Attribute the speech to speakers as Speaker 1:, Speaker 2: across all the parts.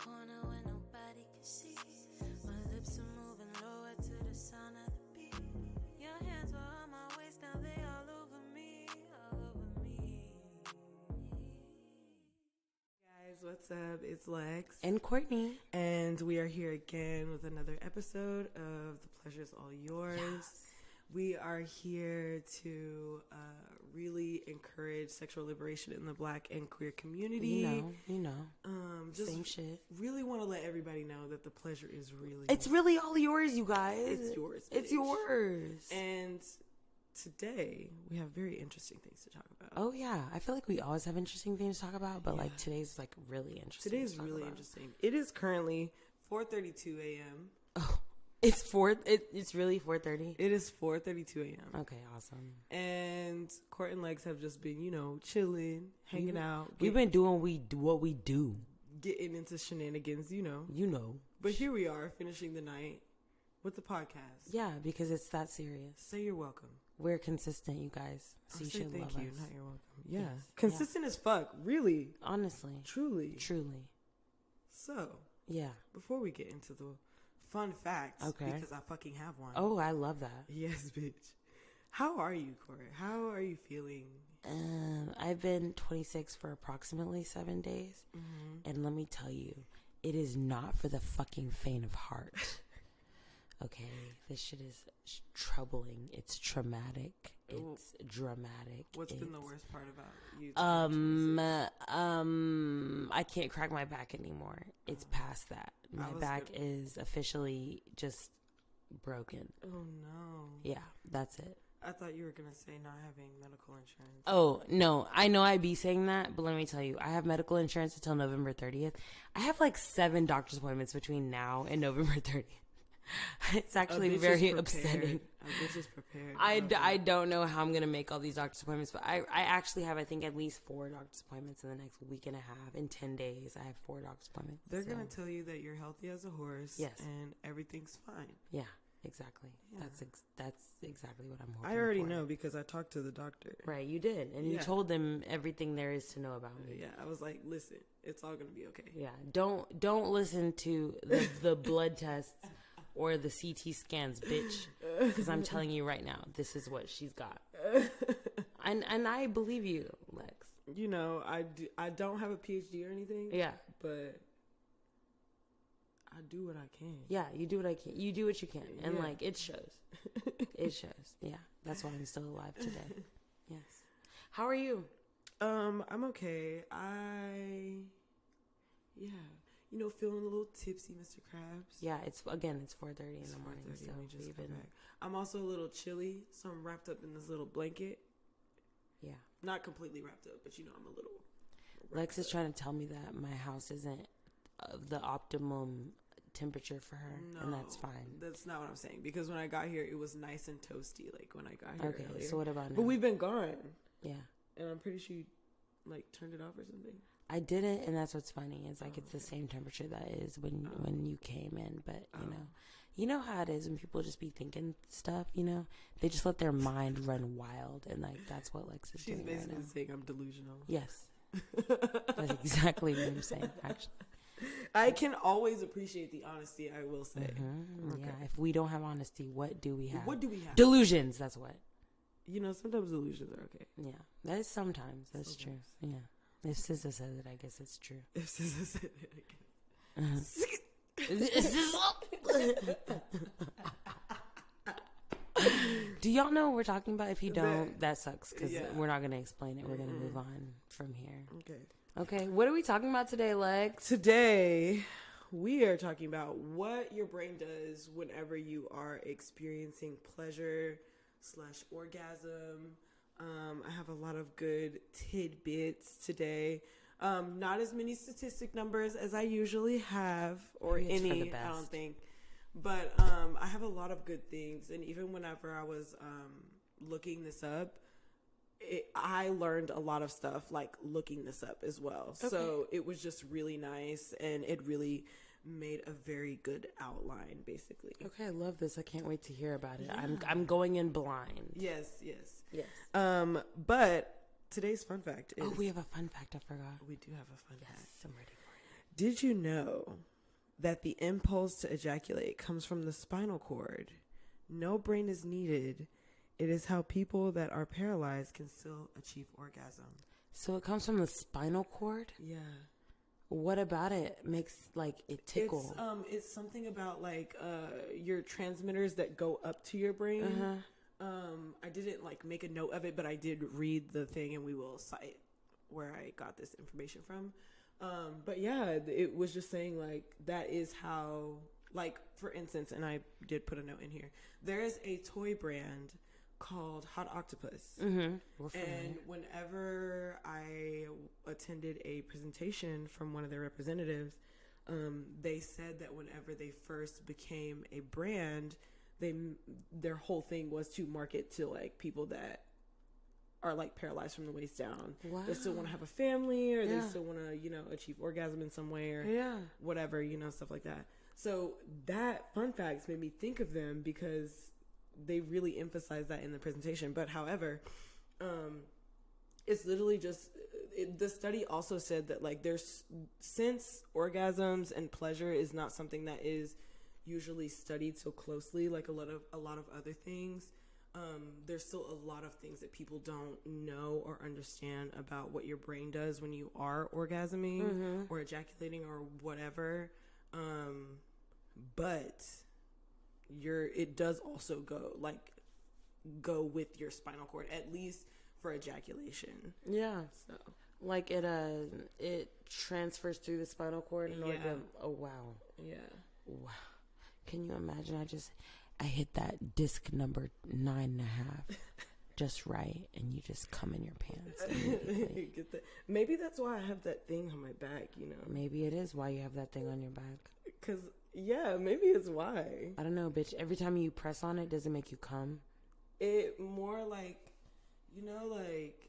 Speaker 1: corner where nobody can see. My lips are moving lower to the sound of the beat. Your hands were on my waist, now they all over me, all over me.
Speaker 2: Guys, what's up? It's Lex
Speaker 3: and Courtney,
Speaker 2: and we are here again with another episode of The Pleasure's All Yours.
Speaker 3: Yes.
Speaker 2: We are here to really encourage sexual liberation in the Black and queer community.
Speaker 3: You know,
Speaker 2: just
Speaker 3: same shit.
Speaker 2: Really want to let everybody know that the pleasure is
Speaker 3: It's really all yours, you guys.
Speaker 2: It's yours.
Speaker 3: It's
Speaker 2: bitch.
Speaker 3: yours.
Speaker 2: And today we have very interesting things to talk about.
Speaker 3: Oh yeah, I feel like we always have interesting things to talk about, but like today's like really interesting.
Speaker 2: Today's really interesting. It is currently 4:32 a.m.
Speaker 3: Oh, it's really 4:30.
Speaker 2: It is 4:32 a.m.
Speaker 3: Okay, awesome.
Speaker 2: And Court and Legs have just been, chilling, hanging out.
Speaker 3: We've been doing what we do,
Speaker 2: getting into shenanigans,
Speaker 3: You know.
Speaker 2: But here we are, finishing the night with the podcast.
Speaker 3: Yeah, because it's that serious.
Speaker 2: Say you're welcome.
Speaker 3: We're consistent, you guys. So you should love us.
Speaker 2: Thank you. Not you're welcome. Yeah.
Speaker 3: Yes.
Speaker 2: Consistent as fuck. Really.
Speaker 3: Honestly.
Speaker 2: Truly. So.
Speaker 3: Yeah.
Speaker 2: Before we get into the fun facts.
Speaker 3: Okay.
Speaker 2: Because I fucking have one.
Speaker 3: Oh, I love that.
Speaker 2: Yes, bitch. How are you, Corey? How are you feeling?
Speaker 3: I've been 26 for approximately 7 days. Mm-hmm. And let me tell you, it is not for the fucking faint of heart. Okay, this shit is troubling. It's traumatic. It's dramatic.
Speaker 2: What's been the worst part about you?
Speaker 3: I can't crack my back anymore. It's past that. My back is officially just broken.
Speaker 2: Oh no.
Speaker 3: Yeah, that's it.
Speaker 2: I thought you were gonna say not having medical insurance.
Speaker 3: Oh no, I know I'd be saying that, but let me tell you, I have medical insurance until November 30th. I have like 7 doctor's appointments between now and November 30th. It's actually very upsetting.
Speaker 2: A bitch is prepared.
Speaker 3: I don't know how I'm going to make all these doctor's appointments, but I actually have, I think, at least 4 doctor's appointments in the next week and a half. In 10 days, I have 4 doctor's appointments.
Speaker 2: They're going to tell you that you're healthy as a horse.
Speaker 3: Yes.
Speaker 2: And everything's fine.
Speaker 3: Yeah, exactly. Yeah. That's exactly what I'm hoping
Speaker 2: I already
Speaker 3: for.
Speaker 2: know because I talked to the doctor.
Speaker 3: Right, you did. And you told them everything there is to know about me.
Speaker 2: Yeah, I was like, listen, it's all going to be okay.
Speaker 3: Yeah, don't listen to the blood tests or the CT scans, bitch. Because I'm telling you right now, this is what she's got. And I believe you, Lex.
Speaker 2: I don't have a PhD or anything.
Speaker 3: Yeah.
Speaker 2: But I do what I can.
Speaker 3: Yeah, you do what I can. You do what you can. And, it shows. It shows. Yeah. That's why I'm still alive today. Yes. How are you?
Speaker 2: I'm okay. Feeling a little tipsy, Mr. Krabs.
Speaker 3: Yeah, it's 4:30 in the morning. So
Speaker 2: we just got back. I'm also a little chilly, so I'm wrapped up in this little blanket.
Speaker 3: Yeah.
Speaker 2: Not completely wrapped up, but I'm a little
Speaker 3: Lex is trying to tell me that my house isn't the optimum temperature for her, and that's fine.
Speaker 2: That's not what I'm saying, because when I got here, it was nice and toasty, like when I got here
Speaker 3: Okay,
Speaker 2: earlier.
Speaker 3: so what about now?
Speaker 2: But we've been gone.
Speaker 3: Yeah.
Speaker 2: And I'm pretty sure you, turned it off or something.
Speaker 3: I didn't, and that's what's funny. It's it's the same temperature that is when you came in, but you know how it is when people just be thinking stuff. They just let their mind run wild, and that's what Lex is doing.
Speaker 2: She's basically
Speaker 3: right now.
Speaker 2: saying I'm delusional.
Speaker 3: Yes, that's exactly what I'm saying. Actually,
Speaker 2: I can always appreciate the honesty. I will say,
Speaker 3: okay. Yeah. If we don't have honesty, what do we have?
Speaker 2: What do we have?
Speaker 3: Delusions. That's what.
Speaker 2: Sometimes delusions are okay.
Speaker 3: Yeah, that is sometimes. That's true. Yeah. If SZA says it, I guess it's true.
Speaker 2: If SZA said it, I guess.
Speaker 3: Do y'all know what we're talking about? If you don't, that sucks, because we're not going to explain it. We're going to move on from here. Okay. What are we talking about today, Lex?
Speaker 2: Today, we are talking about what your brain does whenever you are experiencing pleasure/orgasm. I have a lot of good tidbits today. Not as many statistic numbers as I usually have, or any, I don't think. But I have a lot of good things. And even whenever I was looking this up, I learned a lot of stuff looking this up as well. Okay. So it was just really nice, and it really made a very good outline, basically.
Speaker 3: Okay, I love this. I can't wait to hear about it. Yeah. I'm going in blind.
Speaker 2: Yes. But today's fun fact is...
Speaker 3: Oh, we have a fun fact. I forgot.
Speaker 2: We do have a fun fact.
Speaker 3: I'm ready for it.
Speaker 2: Did you know that the impulse to ejaculate comes from the spinal cord? No brain is needed. It is how people that are paralyzed can still achieve orgasm.
Speaker 3: So it comes from the spinal cord?
Speaker 2: Yeah.
Speaker 3: What about it makes like it tickle?
Speaker 2: It's something about like your transmitters that go up to your brain. I didn't like make a note of it, but I did read the thing, and we will cite where I got this information from. But yeah, it was just saying like that is how, like, for instance, and I did put a note in here. There is a toy brand called Hot Octopus. And whenever I attended a presentation from one of their representatives, they said that whenever they first became a brand, their whole thing was to market to like people that are like paralyzed from the waist down. Wow. They still want to have a family, or they still want to, you know, achieve orgasm in some way, or whatever, you know, stuff like that. So that fun facts made me think of them because they really emphasize that in the presentation. But however, it's literally just, the study also said that like since orgasms and pleasure is not something that is usually studied so closely, like a lot of other things, there's still a lot of things that people don't know or understand about what your brain does when you are orgasming or ejaculating or whatever. But it does also go with your spinal cord, at least for ejaculation. Yeah. So
Speaker 3: like it transfers through the spinal cord in order to, oh wow. Yeah. Wow. Can you imagine? I hit that disc number 9.5 just right, and you just come in your pants immediately.
Speaker 2: Maybe that's why I have that thing on my back, you know.
Speaker 3: Maybe it is why you have that thing on your back.
Speaker 2: Because, yeah, maybe it's why.
Speaker 3: I don't know, bitch. Every time you press on it, does it make you come?
Speaker 2: It more like, you know, like,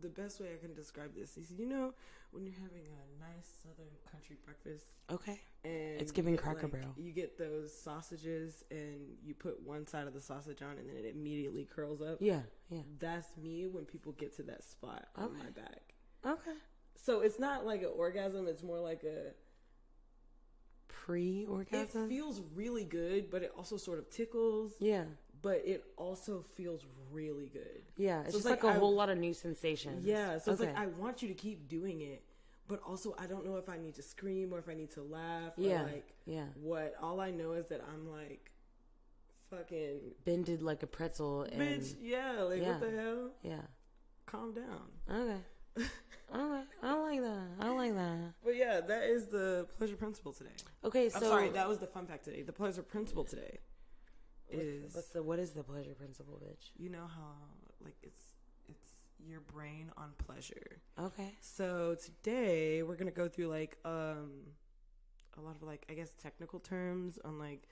Speaker 2: the best way I can describe this is, you know, when you're having a nice southern country breakfast.
Speaker 3: Okay.
Speaker 2: And
Speaker 3: it's giving Cracker Barrel.
Speaker 2: You get those sausages and you put one side of the sausage on and then it immediately curls up. Yeah, yeah. That's me when people get to that spot on my back. Okay. So it's not like an orgasm, it's more like a
Speaker 3: pre-orgasm.
Speaker 2: It feels really good, but it also sort of tickles. Yeah. But it also feels really good.
Speaker 3: Yeah, it's so just like a whole lot of new sensations.
Speaker 2: Yeah, so it's like I want you to keep doing it, but also I don't know if I need to scream or if I need to laugh or like what. All I know is that I'm like fucking
Speaker 3: bended like a pretzel. And
Speaker 2: bitch, what the hell? Yeah. Calm down.
Speaker 3: Okay. Okay, I like that. I like that.
Speaker 2: But yeah, that is the pleasure principle today. Okay, so I'm sorry, that was the fun fact today. The pleasure principle today.
Speaker 3: What is the pleasure principle, bitch?
Speaker 2: You know how like it's your brain on pleasure. Okay. So today we're gonna go through like a lot of like I guess technical terms on like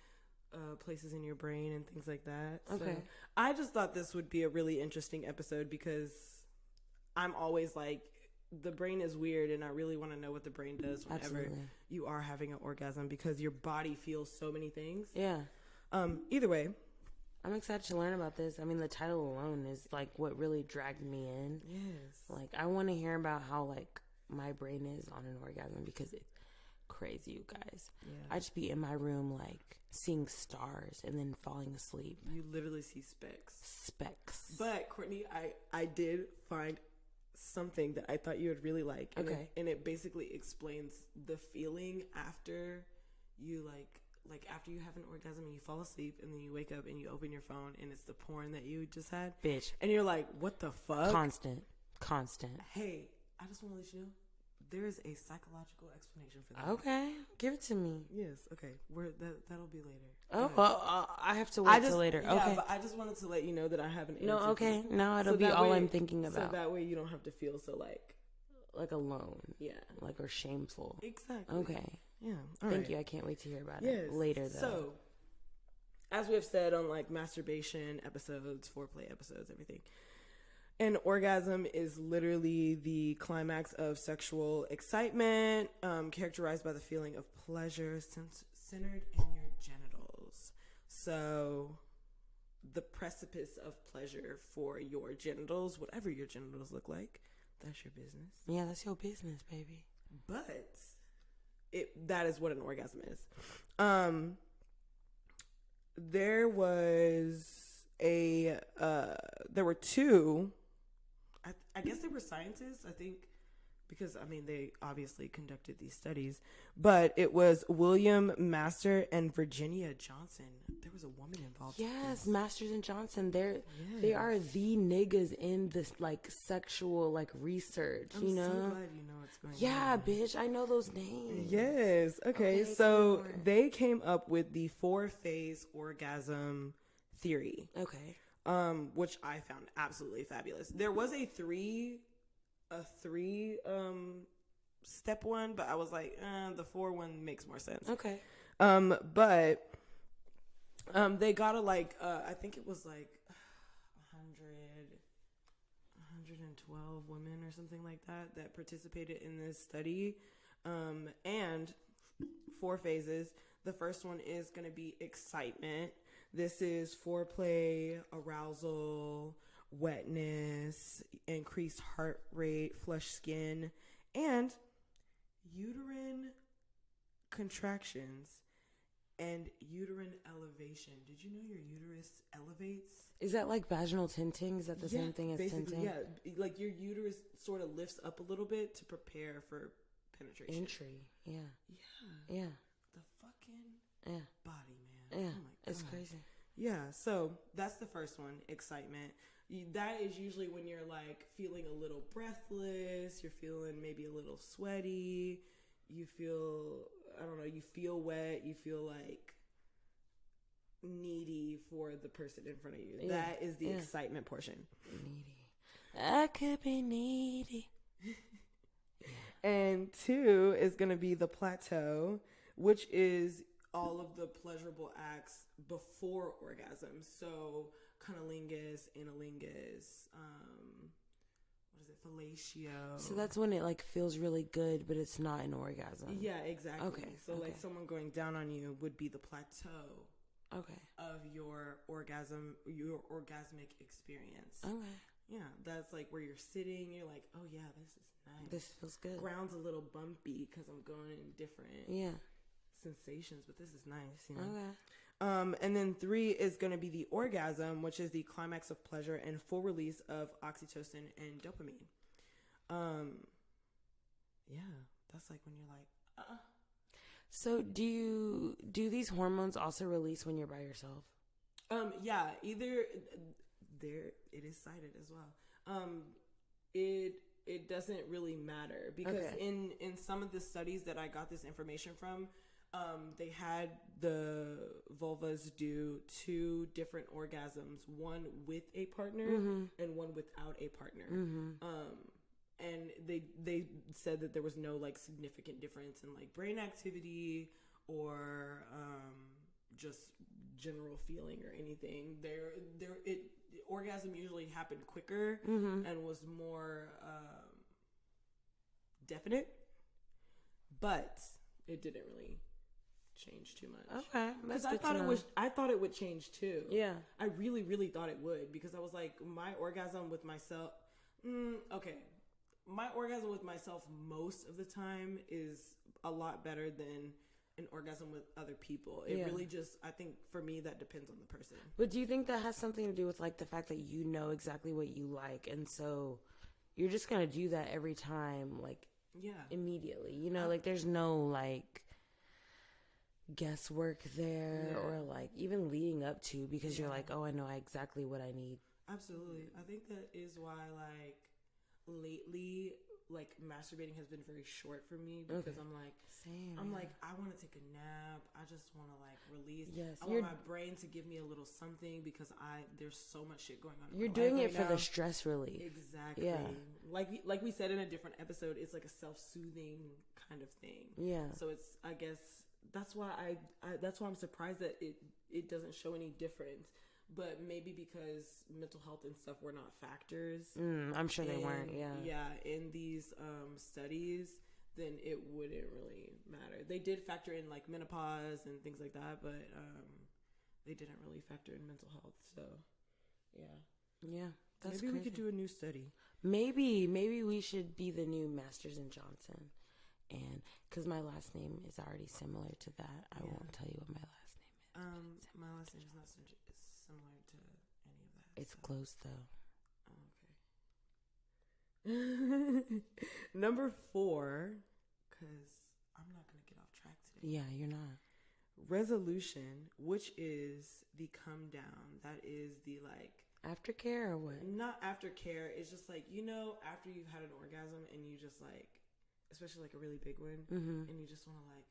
Speaker 2: places in your brain and things like that. Okay. So I just thought this would be a really interesting episode because I'm always like the brain is weird and I really want to know what the brain does whenever you are having an orgasm because your body feels so many things. Yeah. Either way,
Speaker 3: I'm excited to learn about this. I mean, the title alone is like what really dragged me in. Yes. Like, I want to hear about how like my brain is on an orgasm because it's crazy, you guys. Yeah. I just be in my room like seeing stars and then falling asleep.
Speaker 2: You literally see specks. But Courtney, I did find something that I thought you would really like. And and it basically explains the feeling after you like after you have an orgasm and you fall asleep and then you wake up and you open your phone and it's the porn that you just had. Bitch. And you're like, what the fuck?
Speaker 3: Constant.
Speaker 2: Hey, I just want to let you know, there is a psychological explanation for that.
Speaker 3: Okay. Give it to me.
Speaker 2: Yes. Okay. That'll be later.
Speaker 3: Oh, well, I have to wait till later.
Speaker 2: Yeah,
Speaker 3: okay.
Speaker 2: But I just wanted to let you know that I have an answer.
Speaker 3: No, okay. No, it'll be all I'm thinking about.
Speaker 2: So that way you don't have to feel so
Speaker 3: like alone. Yeah. Like or shameful.
Speaker 2: Exactly.
Speaker 3: Okay.
Speaker 2: Yeah.
Speaker 3: Thank you. I can't wait to hear about it later, though.
Speaker 2: So, as we have said on like masturbation episodes, foreplay episodes, everything, an orgasm is literally the climax of sexual excitement, characterized by the feeling of pleasure centered in your genitals. So, the precipice of pleasure for your genitals, whatever your genitals look like, that's your business.
Speaker 3: Yeah, that's your business, baby.
Speaker 2: But that is what an orgasm is. There were two, I guess they were scientists, I think, because, I mean, they obviously conducted these studies, but it was William Master and Virginia Johnson. There was a woman involved.
Speaker 3: Yes, Masters and Johnson. They are the niggas in this, like, sexual, like, research,
Speaker 2: I'm
Speaker 3: you know?
Speaker 2: so glad you know what's going on.
Speaker 3: Yeah, bitch, I know those names.
Speaker 2: Yes. Okay, so they came up with the 4-phase orgasm theory.
Speaker 3: Okay.
Speaker 2: Which I found absolutely fabulous. There was a three step one, but I was like, the 4 one makes more sense.
Speaker 3: Okay.
Speaker 2: But they got I think it was like 112 women or something like that participated in this study. And 4 phases. The first one is going to be excitement. This is foreplay, arousal, wetness, increased heart rate, flushed skin, and uterine contractions and uterine elevation. Did you know your uterus elevates?
Speaker 3: Is that like vaginal tinting? Is that the same thing as tinting?
Speaker 2: Yeah, like your uterus sort of lifts up a little bit to prepare for penetration.
Speaker 3: Entry, yeah.
Speaker 2: Yeah.
Speaker 3: Yeah.
Speaker 2: The fucking body, man.
Speaker 3: Yeah,
Speaker 2: oh my God.
Speaker 3: it's crazy.
Speaker 2: Yeah, so that's the first one, excitement. That is usually when you're like feeling a little breathless, you're feeling maybe a little sweaty, you feel, I don't know, you feel wet, you feel like needy for the person in front of you. Yeah. That is the excitement portion.
Speaker 3: Needy. I could be needy.
Speaker 2: And 2 is going to be the plateau, which is all of the pleasurable acts before orgasm. So cunnilingus, analingus, what is it, fellatio.
Speaker 3: So that's when it like feels really good, but it's not an orgasm.
Speaker 2: Yeah, exactly.
Speaker 3: Okay.
Speaker 2: So like someone going down on you would be the plateau.
Speaker 3: Okay.
Speaker 2: Of your orgasmic experience.
Speaker 3: Okay.
Speaker 2: Yeah, that's like where you're sitting. You're like, oh yeah, this is nice.
Speaker 3: This feels good.
Speaker 2: Ground's a little bumpy because I'm going in different sensations, but this is nice. You know?
Speaker 3: Okay.
Speaker 2: And then 3 is going to be the orgasm, which is the climax of pleasure and full release of oxytocin and dopamine. Yeah, that's like when you're like,
Speaker 3: So do these hormones also release when you're by yourself?
Speaker 2: Yeah, either there it is cited as well. It doesn't really matter because in some of the studies that I got this information from, they had the vulvas do 2 different orgasms, one with a partner and one without a partner. And they said that there was no like significant difference in like brain activity or just general feeling or anything. Orgasm usually happened quicker and was more definite, but it didn't really change too much.
Speaker 3: Okay,
Speaker 2: because I thought it would change too. Yeah, I really thought it would, because I was like, my orgasm with myself. My orgasm with myself most of the time is a lot better than an orgasm with other people. It really just, I think for me, that depends on the person.
Speaker 3: But do you think that has something to do with like the fact that you know exactly what you like, and so you're just gonna do that every time, like immediately? You know, like there's no like guesswork there or like even leading up to, because you're like, oh, I know exactly what I need.
Speaker 2: Absolutely. I think that is why like lately, like masturbating has been very short for me, because I'm like, I want to take a nap. I just want to like release. Yes, I want my brain to give me a little something, because there's so much shit going on.
Speaker 3: You're doing it for the stress relief.
Speaker 2: Exactly. Yeah. Like we said in a different episode, it's like a self-soothing kind of thing. Yeah. So it's, I guess that's why that's why I'm surprised that it doesn't show any difference. But maybe because mental health and stuff were not factors.
Speaker 3: I'm sure they weren't,
Speaker 2: in these studies, then it wouldn't really matter. They did factor in like menopause and things like that, but they didn't really factor in mental health. So,
Speaker 3: yeah, that's
Speaker 2: maybe
Speaker 3: crazy.
Speaker 2: we could do a new study.
Speaker 3: Maybe we should be the new Masters and Johnson, and Because my last name is already similar to that. I won't tell you what my last name is.
Speaker 2: My last name is not similar to any of that.
Speaker 3: It's close though.
Speaker 2: Okay. Number 4, because I'm not going to get off track today.
Speaker 3: Yeah, you're not.
Speaker 2: Resolution, which is the come down. That is the like...
Speaker 3: Aftercare or what?
Speaker 2: Not aftercare. It's just like, after you've had an orgasm and you just like, especially like a really big one, and you just want to like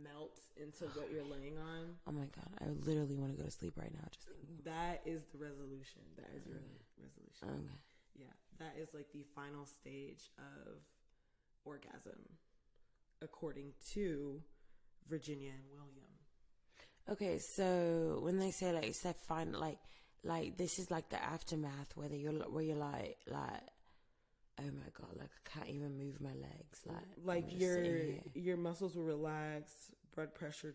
Speaker 2: melt into what you're laying on.
Speaker 3: Oh my God. I literally want to go to sleep right now just thinking.
Speaker 2: That is the resolution. That is your resolution.
Speaker 3: Okay.
Speaker 2: Yeah. That is like the final stage of orgasm, according to Virginia and William.
Speaker 3: Okay. So when they say like, it's fine, like this is like the aftermath, where you're like, oh my God, like I can't even move my legs. Like your muscles will relax, blood pressure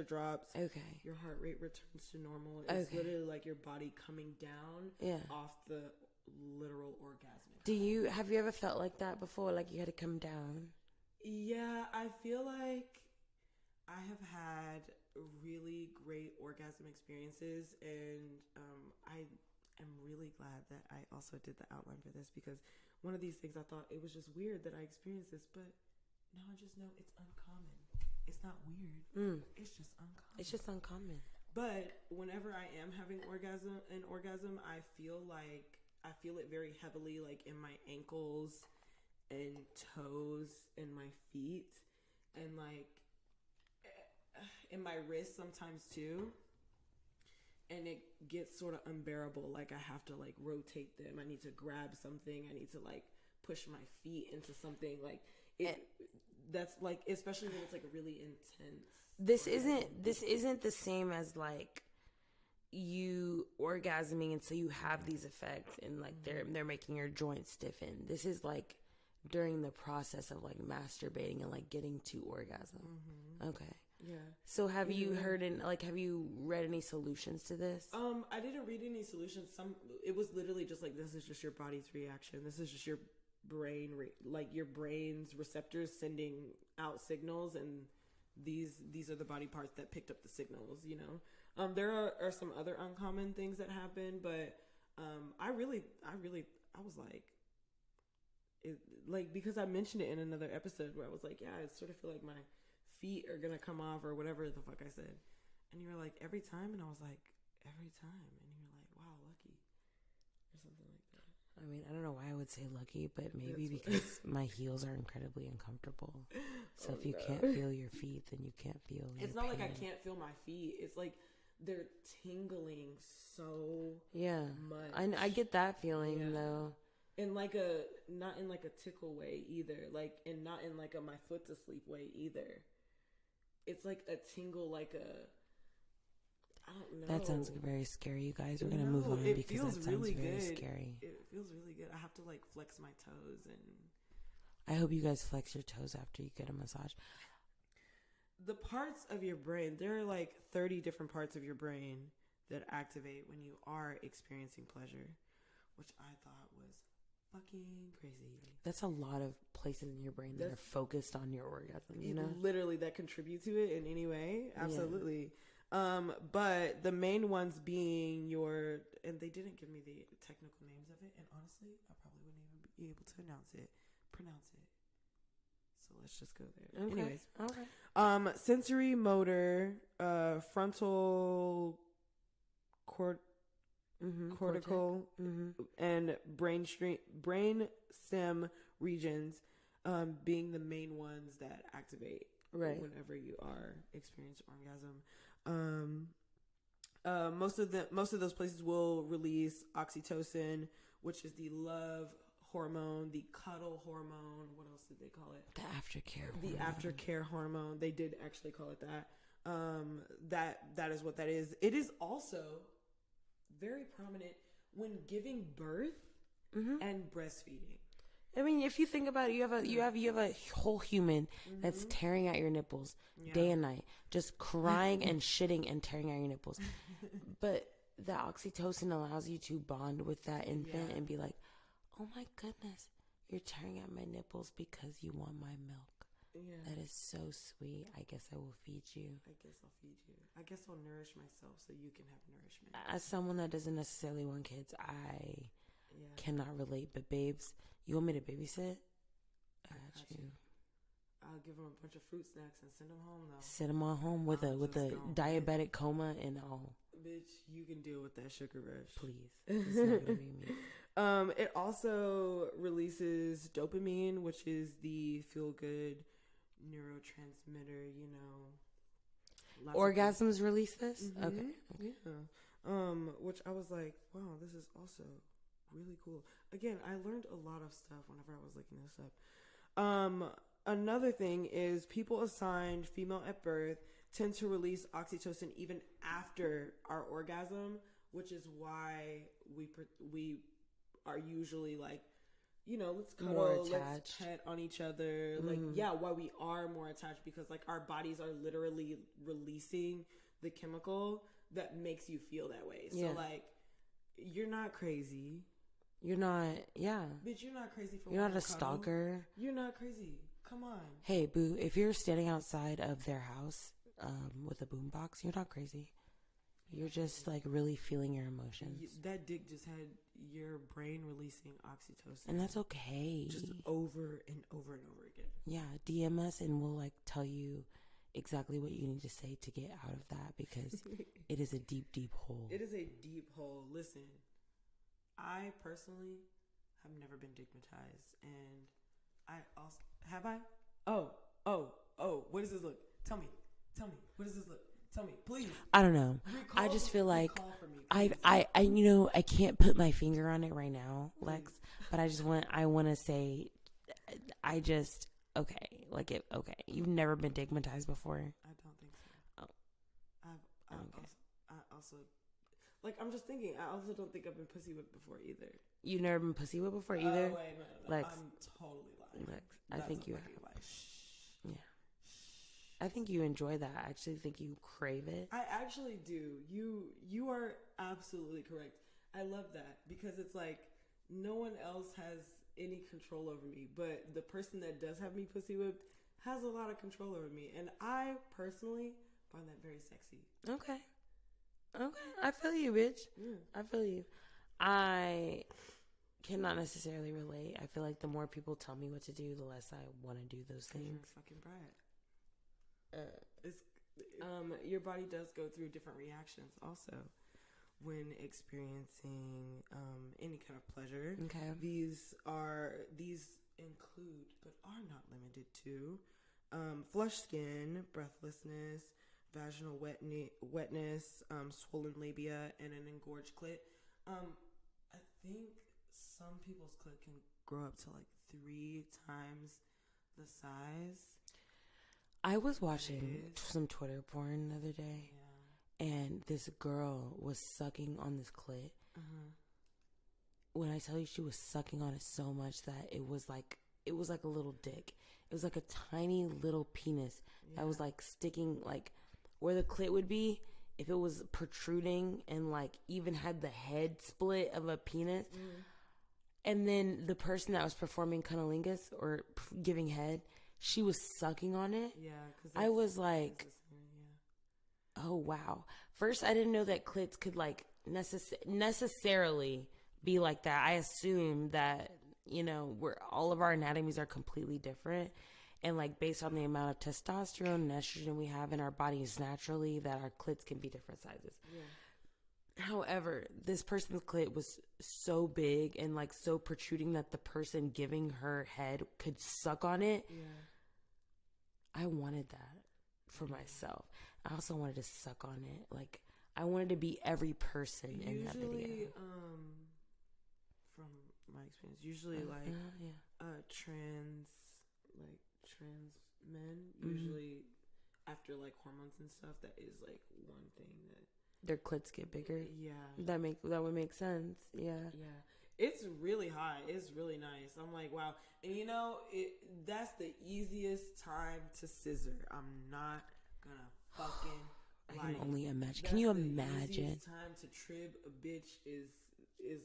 Speaker 3: drops. Okay. Your heart rate returns to normal. It's literally like your body coming down off the literal orgasm. Have you ever felt like that before? Like you had to come down?
Speaker 2: Yeah, I feel like I have had really great orgasm experiences, and I am really glad that I also did the outline for this, because one of these things I thought it was just weird that I experienced this, but now I just know it's uncommon. It's not weird. It's just uncommon.
Speaker 3: It's just uncommon.
Speaker 2: But whenever I am having an orgasm, I feel it very heavily, like in my ankles and toes and my feet, and like in my wrists sometimes too. And it gets sort of unbearable. Like I have to like rotate them. I need to grab something. I need to like push my feet into something. Like that's like, especially when it's like really intense.
Speaker 3: This isn't the same as like you orgasming, and so you have these effects, and like they're making your joints stiffen. This is like during the process of like masturbating and like getting to orgasm. Okay. Yeah. So have you have you read any solutions to this?
Speaker 2: I didn't read any solutions. It was literally just like, this is just your body's reaction. This is just your brain, like your brain's receptors sending out signals, and these are the body parts that picked up the signals, There are some other uncommon things that happen, but I was like, because I mentioned it in another episode where I was like, yeah, I sort of feel like my feet are gonna come off, or whatever the fuck I said, and you were like, every time, and I was like, every time, and you were like, wow, lucky, or something like that.
Speaker 3: I mean, I don't know why I would say lucky, but maybe because my heels are incredibly uncomfortable. So if you can't feel your feet, then you can't feel.
Speaker 2: It's not pain. Like I can't feel my feet. It's like they're tingling so much.
Speaker 3: I get that feeling though.
Speaker 2: Not in like a tickle way either. And not in like a my foot's asleep way either. It's like a tingle, like a, I don't know.
Speaker 3: That sounds very scary, you guys. We're going to move on because that sounds really very scary.
Speaker 2: It feels really good. I have to like flex my toes, and
Speaker 3: I hope you guys flex your toes after you get a massage.
Speaker 2: The parts of your brain, there are like 30 different parts of your brain that activate when you are experiencing pleasure, which I thought was fucking crazy.
Speaker 3: That's a lot of places in your brain that are focused on your orgasm,
Speaker 2: literally that contribute to it in any way. Absolutely. But the main ones being and they didn't give me the technical names of it, and honestly I probably wouldn't even be able to pronounce it, so let's just go there. Okay. Anyways, okay. Sensory motor, frontal cortical and brain stem regions being the main ones that activate whenever you are experiencing orgasm. Most of those places will release oxytocin, which is the love hormone, the cuddle hormone. What else did they call it?
Speaker 3: The aftercare.
Speaker 2: The aftercare hormone. They did actually call it that. That is what that is. It is also very prominent when giving birth and breastfeeding.
Speaker 3: I mean, if you think about it, you have a whole human that's tearing at your nipples day and night, just crying and shitting and tearing at your nipples. But the oxytocin allows you to bond with that infant and be like, oh my goodness, you're tearing at my nipples because you want my milk.
Speaker 2: Yeah.
Speaker 3: is so sweet. I guess I will feed you.
Speaker 2: I guess I'll feed you. I guess I'll nourish myself so you can have nourishment.
Speaker 3: As someone that doesn't necessarily want kids, I cannot relate. But babes, you want me to babysit? I got you.
Speaker 2: I'll give them a bunch of fruit snacks and send them home though.
Speaker 3: Send them all home with a diabetic coma and all.
Speaker 2: Bitch, you can deal with that sugar rush.
Speaker 3: Please. It's not gonna be me.
Speaker 2: It also releases dopamine, which is the feel-good neurotransmitter, you know.
Speaker 3: Orgasms release this?
Speaker 2: Mm-hmm.
Speaker 3: Okay.
Speaker 2: Yeah. Which I was like, wow, this is also really cool. Again, I learned a lot of stuff whenever I was looking this up. Another thing is people assigned female at birth tend to release oxytocin even after our orgasm, which is why we are usually like, you know, let's cuddle, let's pet on each other. Like, why we are more attached, because like our bodies are literally releasing the chemical that makes you feel that way. So like, you're not crazy.
Speaker 3: You're not,
Speaker 2: Bitch, you're not crazy for
Speaker 3: You're not a
Speaker 2: cuddle.
Speaker 3: stalker.
Speaker 2: You're not crazy. Come on.
Speaker 3: Hey, boo, if you're standing outside of their house with a boombox, you're not crazy. You're just like really feeling your emotions.
Speaker 2: That dick just had your brain releasing oxytocin.
Speaker 3: And that's okay.
Speaker 2: Just over and over and over again.
Speaker 3: Yeah, DM us and we'll like tell you exactly what you need to say to get out of that, because it is a deep, deep hole.
Speaker 2: It is a deep hole. Listen, I personally have never been digmatized, and I also have I? Oh, what does this look? Tell me. What does this look? Tell me, please.
Speaker 3: I don't know. I just feel like I you know, I can't put my finger on it right now, Lex, but I want to say okay. You've never been digmatized before?
Speaker 2: I don't think so. I also like, I'm just thinking, I also don't think I've been pussy whipped before either.
Speaker 3: You've never been pussy whipped before either?
Speaker 2: Oh, wait, no.
Speaker 3: Lex,
Speaker 2: I'm totally lying.
Speaker 3: Lex, I think you have. Yeah. I think you enjoy that. I actually think you crave it.
Speaker 2: I actually do. You are absolutely correct. I love that, because it's like no one else has any control over me, but the person that does have me pussy whipped has a lot of control over me, and I personally find that very sexy.
Speaker 3: Okay. I feel you, bitch. I feel you. I cannot necessarily relate. I feel like the more people tell me what to do, the less I want to do those things.
Speaker 2: You're a fucking brat. Your body does go through different reactions also when experiencing any kind of pleasure.
Speaker 3: Okay.
Speaker 2: These include, but are not limited to, flushed skin, breathlessness, vaginal wetness, swollen labia, and an engorged clit. I think some people's clit can grow up to like 3 times the size.
Speaker 3: I was watching some Twitter porn the other day, and this girl was sucking on this clit. When I tell you, she was sucking on it so much that it was like a little dick. It was like a tiny little penis that was like sticking, like where the clit would be if it was protruding, and like even had the head split of a penis. And then the person that was performing cunnilingus or giving head, she was sucking on it.
Speaker 2: Yeah,
Speaker 3: I was like, oh wow. First, I didn't know that clits could like necessarily be like that. I assumed that, you know, all of our anatomies are completely different, and like based on the amount of testosterone and estrogen we have in our bodies naturally, that our clits can be different sizes. However, this person's clit was so big and like so protruding that the person giving her head could suck on it. I wanted that for myself. I also wanted to suck on it. Like, I wanted to be every person in that video.
Speaker 2: From my experience, trans men, usually after like hormones and stuff, that is like one thing that
Speaker 3: their clits get bigger. That would make sense.
Speaker 2: It's really high. It's really nice. I'm like, wow. And you know, that's the easiest time to scissor. I'm not gonna fucking
Speaker 3: I can only imagine. Can you imagine? The easiest
Speaker 2: time to trib a bitch is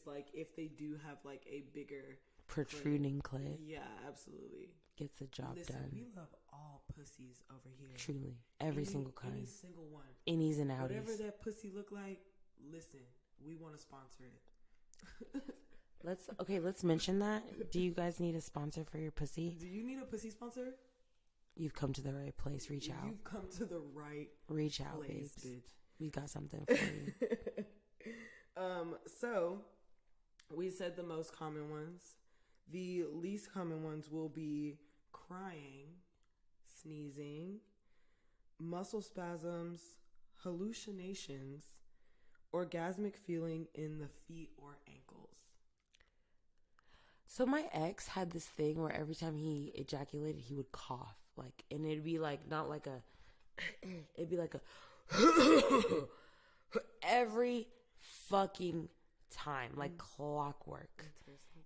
Speaker 2: like if they do have like a bigger
Speaker 3: protruding clit.
Speaker 2: Yeah, absolutely.
Speaker 3: Gets the job done.
Speaker 2: We love all pussy. pussies over here.
Speaker 3: Truly. Every single kind.
Speaker 2: Any single one.
Speaker 3: Innies and outies.
Speaker 2: Whatever that pussy look like, listen, we want to sponsor it.
Speaker 3: Let's mention that. Do you guys need a sponsor for your pussy?
Speaker 2: Do you need a pussy sponsor?
Speaker 3: You've come to the right place. Reach out.
Speaker 2: You've come to the right
Speaker 3: Reach out,
Speaker 2: place,
Speaker 3: babes.
Speaker 2: bitch.
Speaker 3: We got something for you.
Speaker 2: So we said the most common ones. The least common ones will be crying, sneezing, muscle spasms, hallucinations, orgasmic feeling in the feet or ankles.
Speaker 3: So my ex had this thing where every time he ejaculated, he would cough. Like, and it'd be like, not like a, it'd be like a, every fucking time, like clockwork.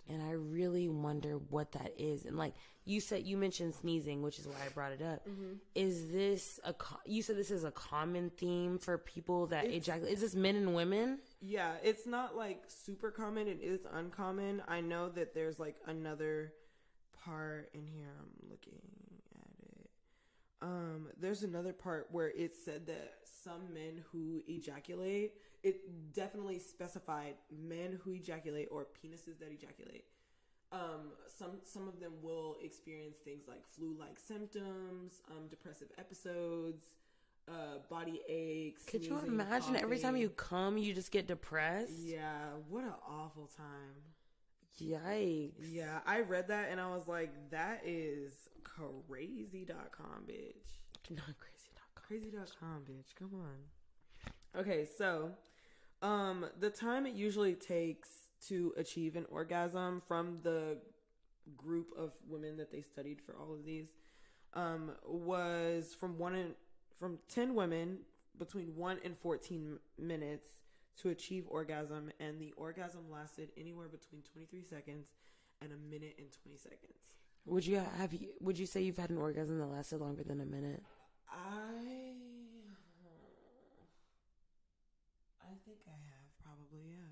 Speaker 3: And I really wonder what that is. And like you mentioned sneezing, which is why I brought it up. Mm-hmm. Is this you said this is a common theme for people that ejaculate? Is this men and women?
Speaker 2: Yeah, it's not like super common. It is uncommon. I know that there's like another part in here. I'm looking at it. There's another part where it said that some men who ejaculate, it definitely specified men who ejaculate or penises that ejaculate. Some of them will experience things like flu-like symptoms, depressive episodes, body aches.
Speaker 3: Could
Speaker 2: sneezing,
Speaker 3: you imagine
Speaker 2: coughing.
Speaker 3: every time you come, you just get depressed?
Speaker 2: Yeah, what an awful time.
Speaker 3: Yikes.
Speaker 2: Yeah, I read that and I was like, that is crazy.com, bitch.
Speaker 3: Not crazy.com.
Speaker 2: Crazy.com, bitch. Come on. Okay, so the time it usually takes to achieve an orgasm from the group of women that they studied for all of these was from 10 women between 1 and 14 minutes to achieve orgasm, and the orgasm lasted anywhere between 23 seconds and 1 minute and 20 seconds.
Speaker 3: Would you say you've had an orgasm that lasted longer than 1 minute?
Speaker 2: I think I have, probably, yeah.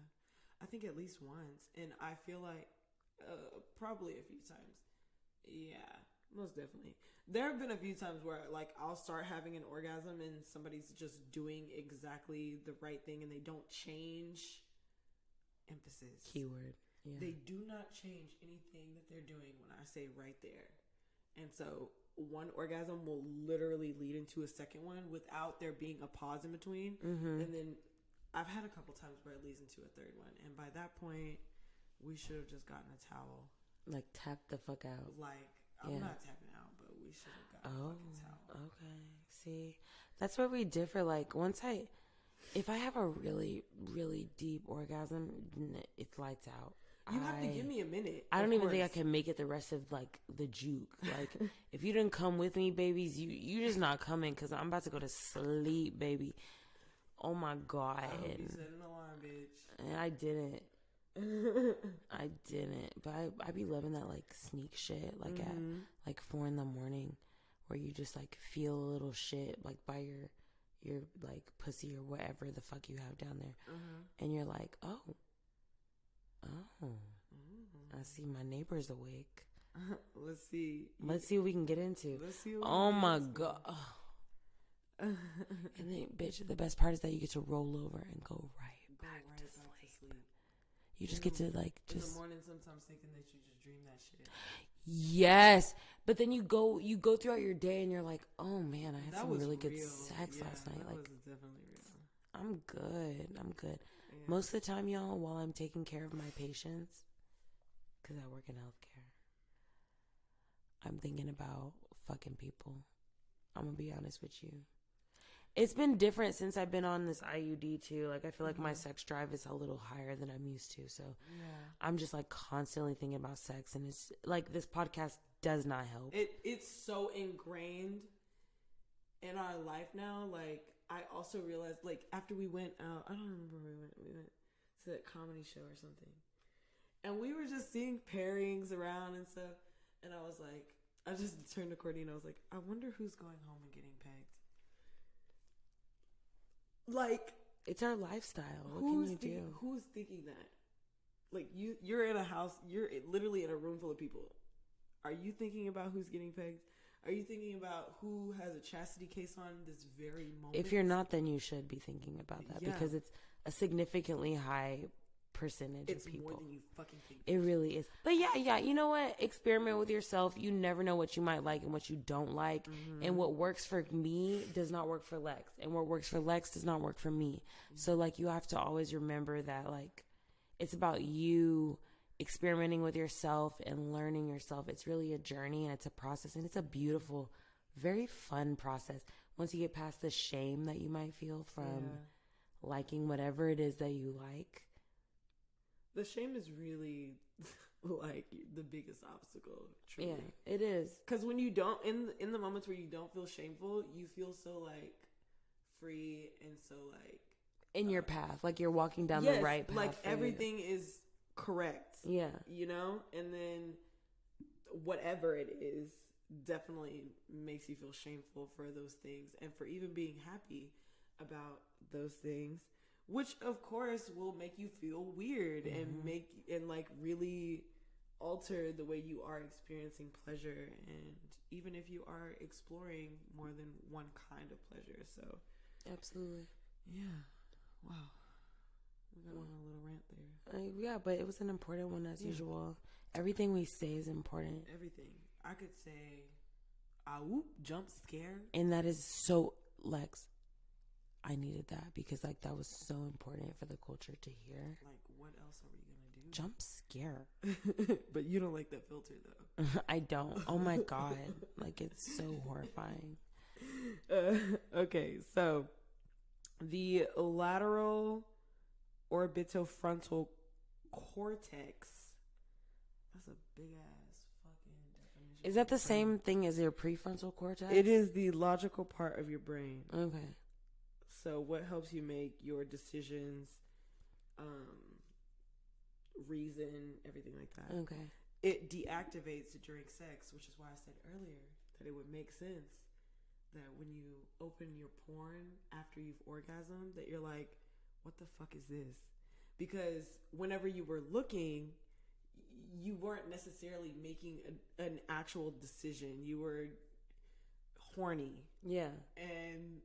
Speaker 2: I think at least once, and I feel like probably a few times. Yeah, most definitely. There have been a few times where like I'll start having an orgasm and somebody's just doing exactly the right thing and they don't change emphasis.
Speaker 3: Keyword. Yeah.
Speaker 2: They do not change anything that they're doing when I say right there. And so one orgasm will literally lead into a second one without there being a pause in between. Mm-hmm. And then I've had a couple times where it leads into a third one. And by that point, we should have just gotten a towel.
Speaker 3: Like, tap the fuck out.
Speaker 2: Like, I'm not tapping out, but we should have gotten a fucking towel.
Speaker 3: Okay. See, that's where we differ. Like, if I have a really, really deep orgasm, it's lights out.
Speaker 2: You have to give me a minute.
Speaker 3: I don't even think I can make it the rest of, like, the juke. Like, if you didn't come with me, babies, you just not coming because I'm about to go to sleep, baby. Oh, my God.
Speaker 2: I hope you set an alarm, bitch.
Speaker 3: And I didn't. But I be loving that, like, sneak shit, like, at, like, 4 a.m, where you just, like, feel a little shit, like, by your like, pussy or whatever the fuck you have down there. And you're like, oh, I see my neighbor's awake.
Speaker 2: Let's see
Speaker 3: what we can get into.
Speaker 2: Let's see what
Speaker 3: oh my God. And then, bitch, the best part is that you get to roll over and go right back to sleep. You just get to, like, just
Speaker 2: in the morning sometimes thinking that you just dream that shit.
Speaker 3: Yes, but then you go throughout your day and you're like, oh man, I had some really good sex last night.
Speaker 2: That
Speaker 3: like,
Speaker 2: was definitely real.
Speaker 3: I'm good.
Speaker 2: Yeah.
Speaker 3: Most of the time, y'all, while I'm taking care of my patients, because I work in healthcare, I'm thinking about fucking people. I'm gonna be honest with you. It's been different since I've been on this IUD too. Like, I feel like my sex drive is a little higher than I'm used to. So I'm just, like, constantly thinking about sex, and it's like this podcast does not help.
Speaker 2: It's so ingrained in our life now. Like, I also realized, like, after we went out, I don't remember where we went to that comedy show or something, and we were just seeing pairings around and stuff, and I was like, I just turned to Courtney and I was like, I wonder who's going home and getting pegged. Like,
Speaker 3: it's our lifestyle. What can you do?
Speaker 2: Who's thinking that? Like, you're in a house, you're literally in a room full of people. Are you thinking about who's getting pegged? Are you thinking about who has a chastity case on this very moment?
Speaker 3: If you're not, then you should be thinking about that because it's a significantly high percentage of people. It's more than you fucking think. It really is. But yeah, you know what? Experiment with yourself. You never know what you might like and what you don't like. Mm-hmm. And what works for me does not work for Lex. And what works for Lex does not work for me. Mm-hmm. So, like, you have to always remember that, like, it's about you experimenting with yourself and learning yourself. It's really a journey and it's a process. And it's a beautiful, very fun process. Once you get past the shame that you might feel from liking whatever it is that you like.
Speaker 2: The shame is really like the biggest obstacle. Truly.
Speaker 3: Yeah, it is.
Speaker 2: Because when you don't, in the moments where you don't feel shameful, you feel so like free and so like
Speaker 3: in your path, like you're walking down the right path.
Speaker 2: Like everything is correct.
Speaker 3: Yeah,
Speaker 2: you know, and then whatever it is definitely makes you feel shameful for those things, and for even being happy about those things. Which, of course, will make you feel weird and like really alter the way you are experiencing pleasure, and even if you are exploring more than one kind of pleasure. So,
Speaker 3: absolutely,
Speaker 2: yeah. Wow, we got on a little rant there.
Speaker 3: Yeah, but it was an important one as usual. Everything we say is important.
Speaker 2: Everything. I could say, "Ow, jump scare,"
Speaker 3: and that is so Lex. I needed that because like that was so important for the culture to hear.
Speaker 2: Like, what else are we gonna do?
Speaker 3: Jump scare.
Speaker 2: But you don't like that filter though.
Speaker 3: I don't. Oh my god, like it's so horrifying.
Speaker 2: Okay, so the lateral orbitofrontal cortex. That's a big ass fucking definition.
Speaker 3: Is that the same thing as your prefrontal cortex?
Speaker 2: It is the logical part of your brain.
Speaker 3: Okay.
Speaker 2: So what helps you make your decisions, reason, everything like that.
Speaker 3: Okay.
Speaker 2: It deactivates during sex, which is why I said earlier that it would make sense that when you open your porn after you've orgasmed, that you're like, what the fuck is this? Because whenever you were looking, you weren't necessarily making an actual decision. You were horny.
Speaker 3: Yeah.
Speaker 2: And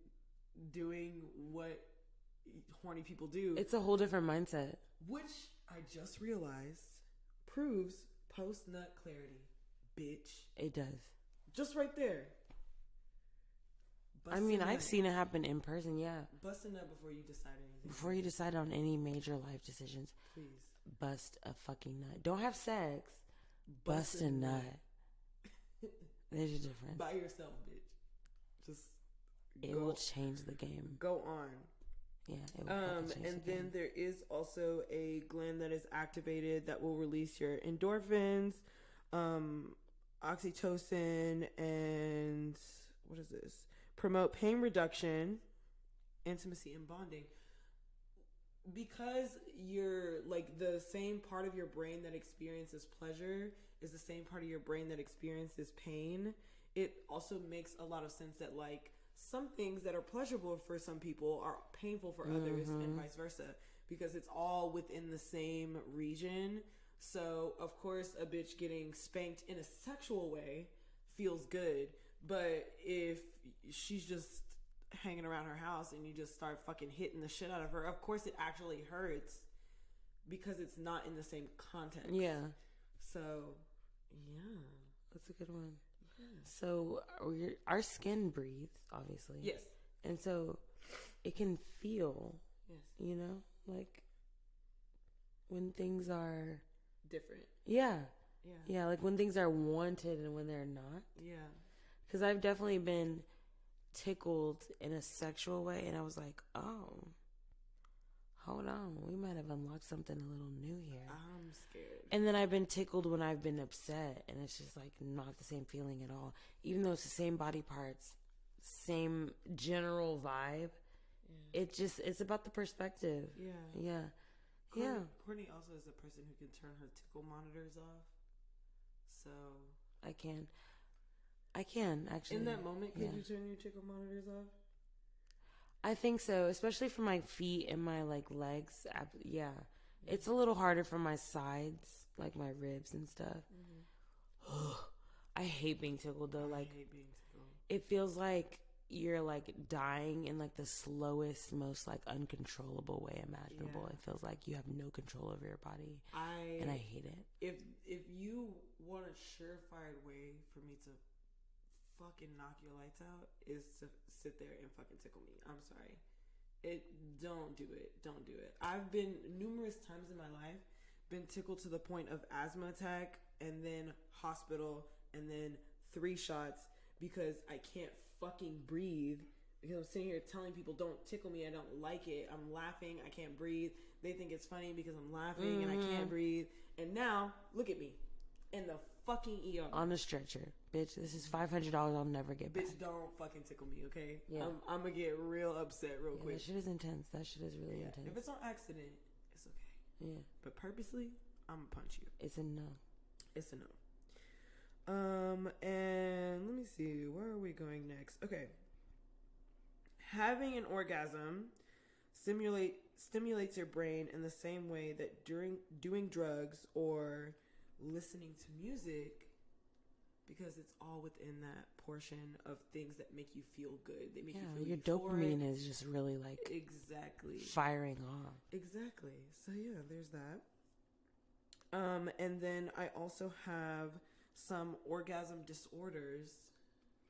Speaker 2: doing what horny people do.
Speaker 3: It's a whole different mindset.
Speaker 2: Which I just realized proves post-nut clarity. Bitch.
Speaker 3: It does.
Speaker 2: Just right there.
Speaker 3: I mean, I've seen it happen in person, yeah.
Speaker 2: Bust a nut before you decide anything.
Speaker 3: Before you decide on any major life decisions.
Speaker 2: Please.
Speaker 3: Bust a fucking nut. Don't have sex. Bust a nut. There's a difference.
Speaker 2: By yourself, bitch. Just
Speaker 3: it will change the game.
Speaker 2: Go on.
Speaker 3: Yeah, it will change
Speaker 2: and
Speaker 3: the
Speaker 2: then
Speaker 3: game.
Speaker 2: there is also a gland that is activated that will release your endorphins, oxytocin, and what is this? Promote pain reduction, intimacy, and bonding. Because you're like the same part of your brain that experiences pleasure is the same part of your brain that experiences pain. It also makes a lot of sense that like some things that are pleasurable for some people are painful for others and vice versa, because it's all within the same region. So of course a bitch getting spanked in a sexual way feels good, but if she's just hanging around her house and you just start fucking hitting the shit out of her, of course it actually hurts because it's not in the same context.
Speaker 3: Yeah.
Speaker 2: So yeah,
Speaker 3: that's a good one. So our skin breathes, obviously.
Speaker 2: Yes.
Speaker 3: And so it can feel,
Speaker 2: yes,
Speaker 3: you know, like when things are
Speaker 2: different.
Speaker 3: Yeah.
Speaker 2: Yeah.
Speaker 3: Yeah, like when things are wanted and when they're not.
Speaker 2: Yeah.
Speaker 3: Because I've definitely been tickled in a sexual way, and I was like, oh, hold on, we might have unlocked something a little new here.
Speaker 2: I'm scared.
Speaker 3: And then I've been tickled when I've been upset, and it's just like not the same feeling at all. Even though it's the same body parts, same general vibe. Yeah. It's about the perspective. Yeah. Yeah.
Speaker 2: Yeah. Courtney also is a person who can turn her tickle monitors off. So
Speaker 3: I can actually.
Speaker 2: In that moment, could you turn your tickle monitors off?
Speaker 3: I think so, especially for my feet and my like legs. Yeah, it's a little harder for my sides, like my ribs and stuff. I hate being tickled though.
Speaker 2: I
Speaker 3: Like,
Speaker 2: hate being tickled.
Speaker 3: it feels like you're like dying in like the slowest, most like uncontrollable way imaginable.
Speaker 2: Yeah.
Speaker 3: It feels like you have no control over your body, and I hate it.
Speaker 2: If you want a surefire way for me to fucking knock your lights out, is to sit there and fucking tickle me. I'm sorry. Don't do it. Don't do it. I've been numerous times in my life been tickled to the point of asthma attack, and then hospital, and then 3 shots because I can't fucking breathe. Because I'm sitting here telling people don't tickle me, I don't like it. I'm laughing, I can't breathe. They think it's funny because I'm laughing and I can't breathe. And now look at me in the fucking ER
Speaker 3: On a stretcher, bitch. This is $500 I'll never get back.
Speaker 2: Bitch, don't fucking tickle me, okay?
Speaker 3: Yeah.
Speaker 2: I'm gonna get real upset real quick.
Speaker 3: That shit is intense. That shit is really intense.
Speaker 2: If it's on accident, it's okay.
Speaker 3: Yeah.
Speaker 2: But purposely, I'm gonna punch you.
Speaker 3: It's a no.
Speaker 2: It's a no. And let me see, where are we going next? Okay. Having an orgasm stimulates your brain in the same way that during doing drugs or listening to music, because it's all within that portion of things that make you feel good. They make you feel
Speaker 3: your
Speaker 2: euphoric.
Speaker 3: dopamine is just really like
Speaker 2: exactly
Speaker 3: firing off.
Speaker 2: Exactly. So yeah, there's that. And then I also have some orgasm disorders,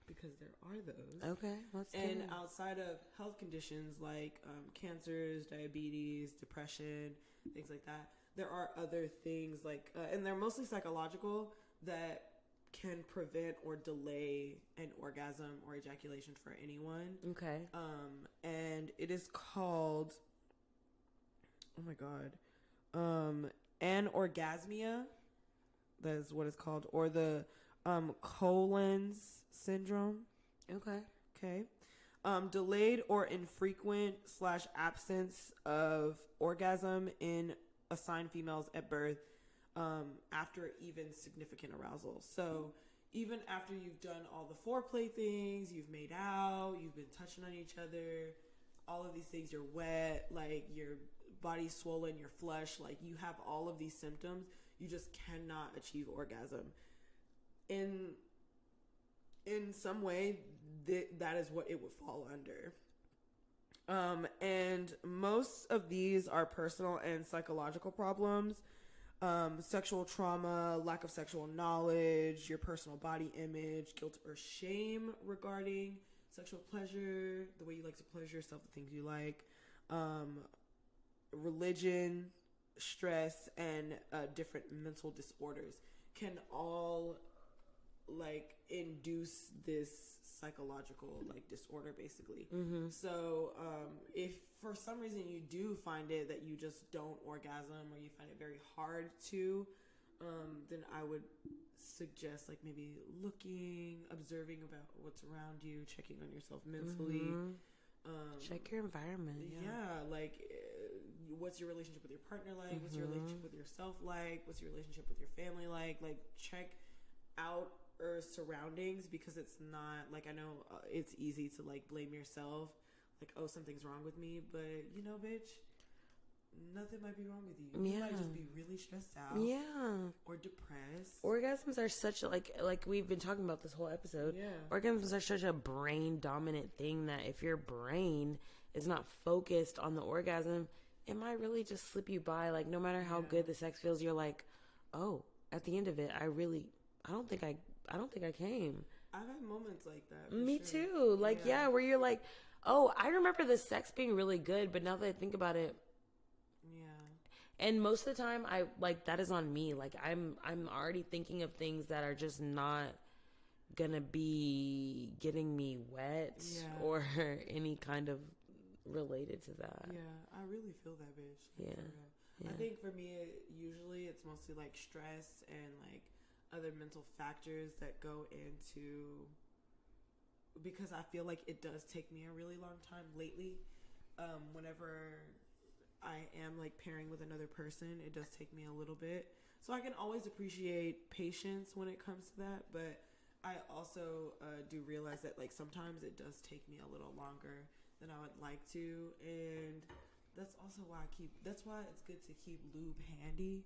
Speaker 2: because there are those.
Speaker 3: Okay, let's get
Speaker 2: And
Speaker 3: it.
Speaker 2: outside of health conditions like cancers, diabetes, depression, things like that, there are other things like, and they're mostly psychological, that can prevent or delay an orgasm or ejaculation for anyone.
Speaker 3: Okay.
Speaker 2: And it is called, oh my God, anorgasmia. That is what it's called, or the Cohen's syndrome.
Speaker 3: Okay.
Speaker 2: Okay. Delayed or infrequent / absence of orgasm in assigned females at birth, after even significant arousal. So even after you've done all the foreplay things, you've made out, you've been touching on each other, all of these things, you're wet, like your body's swollen, you're flushed, like you have all of these symptoms, you just cannot achieve orgasm. In some way, that is what it would fall under. And most of these are personal and psychological problems. Sexual trauma, lack of sexual knowledge, your personal body image, guilt or shame regarding sexual pleasure, the way you like to pleasure yourself, the things you like, religion, stress, and different mental disorders can all like induce this psychological like disorder basically. So if for some reason you do find it that you just don't orgasm, or you find it very hard to, then I would suggest like maybe looking, observing about what's around you, checking on yourself mentally.
Speaker 3: Check your environment.
Speaker 2: Yeah, like what's your relationship with your partner like? What's your relationship with yourself like? What's your relationship with your family like? Like check out or surroundings, because it's not like, I know it's easy to like blame yourself, like, oh, something's wrong with me, but you know, bitch, nothing might be wrong with you. You might just be really stressed out, or depressed.
Speaker 3: Orgasms are such a, like we've been talking about this whole episode. Orgasms are such a brain dominant thing that if your brain is not focused on the orgasm, it might really just slip you by. Like no matter how good the sex feels, you're like, oh, at the end of it, I don't think I came.
Speaker 2: I've had moments like that.
Speaker 3: Me too. Like, where you're like, oh, I remember the sex being really good, but now that I think about it, and most of the time, I like that is on me. Like, I'm already thinking of things that are just not gonna be getting me wet or any kind of related to that.
Speaker 2: Yeah, I really feel that, bitch. Like,
Speaker 3: Yeah.
Speaker 2: I think for me, usually it's mostly like stress and like other mental factors that go into, because I feel like it does take me a really long time lately. Whenever I am like pairing with another person, it does take me a little bit. So I can always appreciate patience when it comes to that, but I also do realize that like sometimes it does take me a little longer than I would like to, and that's also why that's why it's good to keep lube handy,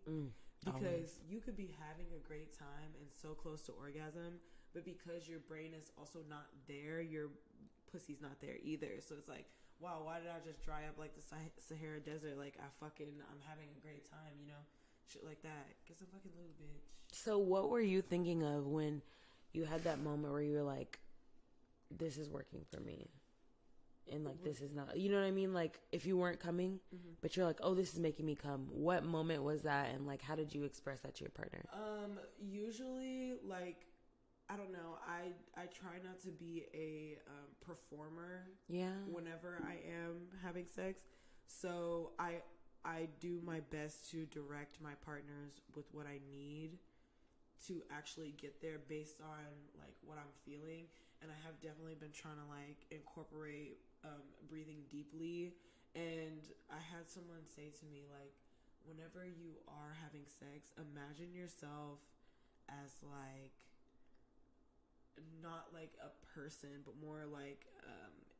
Speaker 2: Because you could be having a great time and so close to orgasm, but because your brain is also not there, your pussy's not there either. So it's like, wow, why did I just dry up like the Sahara Desert? Like, I'm having a great time, you know? Shit like that. Get some fucking lube, bitch.
Speaker 3: So what were you thinking of when you had that moment where you were like, this is working for me? And like, this is not, you know what I mean? Like, if you weren't coming, but you're like, oh, this is making me come. What moment was that? And like, how did you express that to your partner?
Speaker 2: Usually, like, I don't know. I try not to be a performer. Yeah. Whenever I am having sex, so I do my best to direct my partners with what I need to actually get there based on like what I'm feeling. And I have definitely been trying to like incorporate breathing deeply. And I had someone say to me, like, whenever you are having sex, imagine yourself as like not like a person, but more like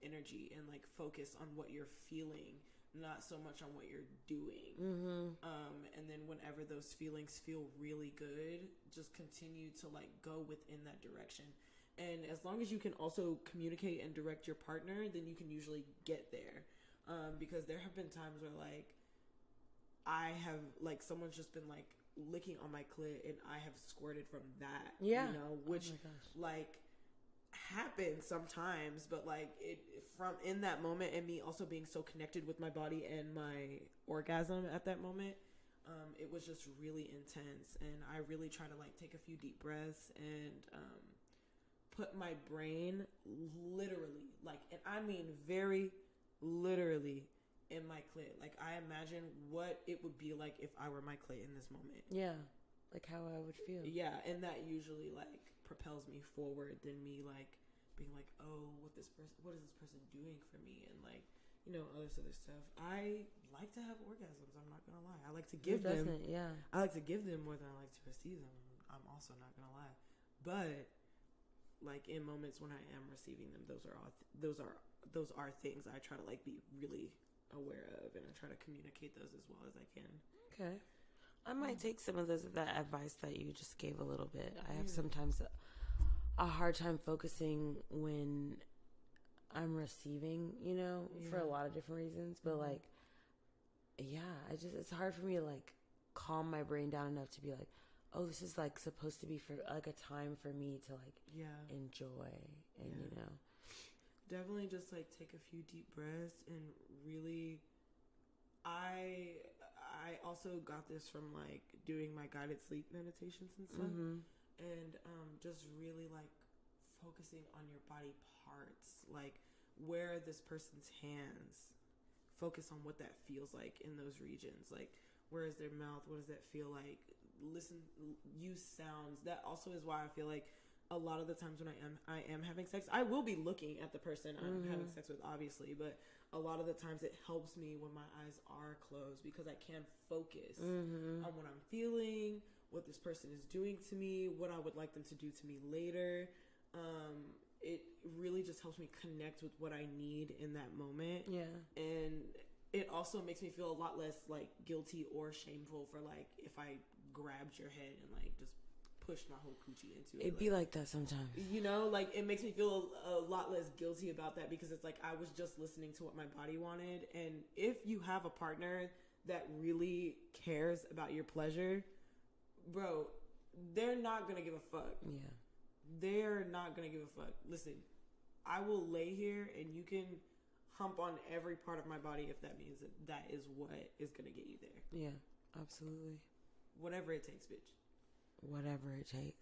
Speaker 2: energy, and like focus on what you're feeling, not so much on what you're doing. And then whenever those feelings feel really good, just continue to like go within that direction. And as long as you can also communicate and direct your partner, then you can usually get there. Because there have been times where like I have like someone's just been like licking on my clit and I have squirted from that. Yeah. You know, which like happens sometimes, but like it from in that moment, and me also being so connected with my body and my orgasm at that moment, it was just really intense. And I really try to like take a few deep breaths and put my brain literally, like, and I mean very literally, in my clit. Like, I imagine what it would be like if I were my clit in this moment.
Speaker 3: Yeah, like how I would feel.
Speaker 2: Yeah, and that usually like propels me forward than me like being like, oh, what is this person doing for me, and like, you know, all this other stuff. I like to have orgasms. I'm not gonna lie. I like to give them. Yeah. I like to give them more than I like to receive them. I'm also not gonna lie, but like in moments when I am receiving them, those are things I try to like be really aware of, and I try to communicate those as well as I can.
Speaker 3: Okay. I might take some of that advice that you just gave a little bit. I have sometimes a hard time focusing when I'm receiving, you know, for a lot of different reasons. But like, it's hard for me to like calm my brain down enough to be like, oh, this is like supposed to be for like a time for me to like enjoy and you know.
Speaker 2: Definitely just like take a few deep breaths and really, I also got this from like doing my guided sleep meditations and stuff, and just really like focusing on your body parts, like where are this person's hands, focus on what that feels like in those regions, like where is their mouth, what does that feel like, use sounds. That also is why I feel like a lot of the times when I am having sex, I will be looking at the person I'm having sex with, obviously, but a lot of the times it helps me when my eyes are closed, because I can focus on what I'm feeling, what this person is doing to me, what I would like them to do to me later. It really just helps me connect with what I need in that moment. Yeah. And it also makes me feel a lot less like guilty or shameful for like if I grabbed your head and like just pushed my whole coochie into it.
Speaker 3: It'd be like that sometimes.
Speaker 2: You know, like it makes me feel a lot less guilty about that, because it's like I was just listening to what my body wanted. And if you have a partner that really cares about your pleasure, bro, they're not gonna give a fuck. Yeah. They're not gonna give a fuck. Listen, I will lay here and you can hump on every part of my body if that means that is what is gonna get you there. Yeah, absolutely. Whatever it takes, bitch.
Speaker 3: Whatever it takes.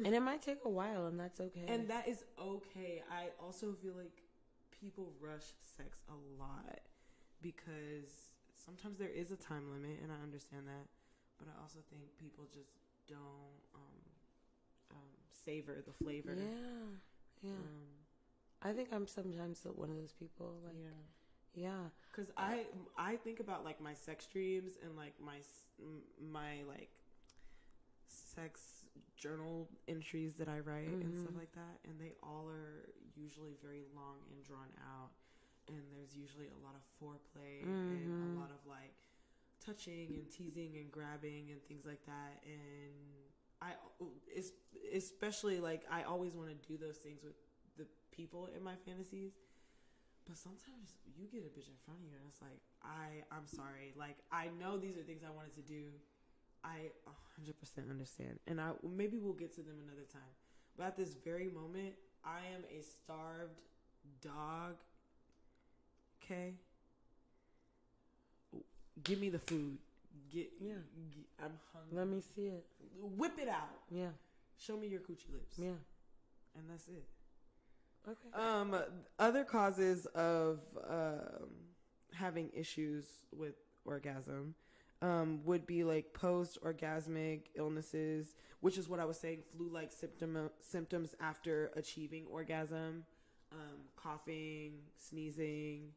Speaker 3: And it might take a while, and that's okay.
Speaker 2: And that is okay. I also feel like people rush sex a lot because sometimes there is a time limit, and I understand that. But I also think people just don't savor the flavor.
Speaker 3: Yeah. I think I'm sometimes one of those people. Like, yeah.
Speaker 2: Because I think about like my sex dreams and like my like sex journal entries that I write and stuff like that, and they all are usually very long and drawn out, and there's usually a lot of foreplay and a lot of like touching and teasing and grabbing and things like that. And especially like I always want to do those things with the people in my fantasies. But sometimes you get a bitch in front of you and it's like, I'm sorry. Like, I know these are things I wanted to do. I 100% understand. And maybe we'll get to them another time. But at this very moment, I am a starved dog. Okay? Give me the food. I'm hungry.
Speaker 3: Let me see it.
Speaker 2: Whip it out.
Speaker 3: Yeah.
Speaker 2: Show me your coochie lips.
Speaker 3: Yeah.
Speaker 2: And that's it.
Speaker 3: Okay.
Speaker 2: Other causes of having issues with orgasm would be like post-orgasmic illnesses, which is what I was saying, flu-like symptoms after achieving orgasm, coughing, sneezing,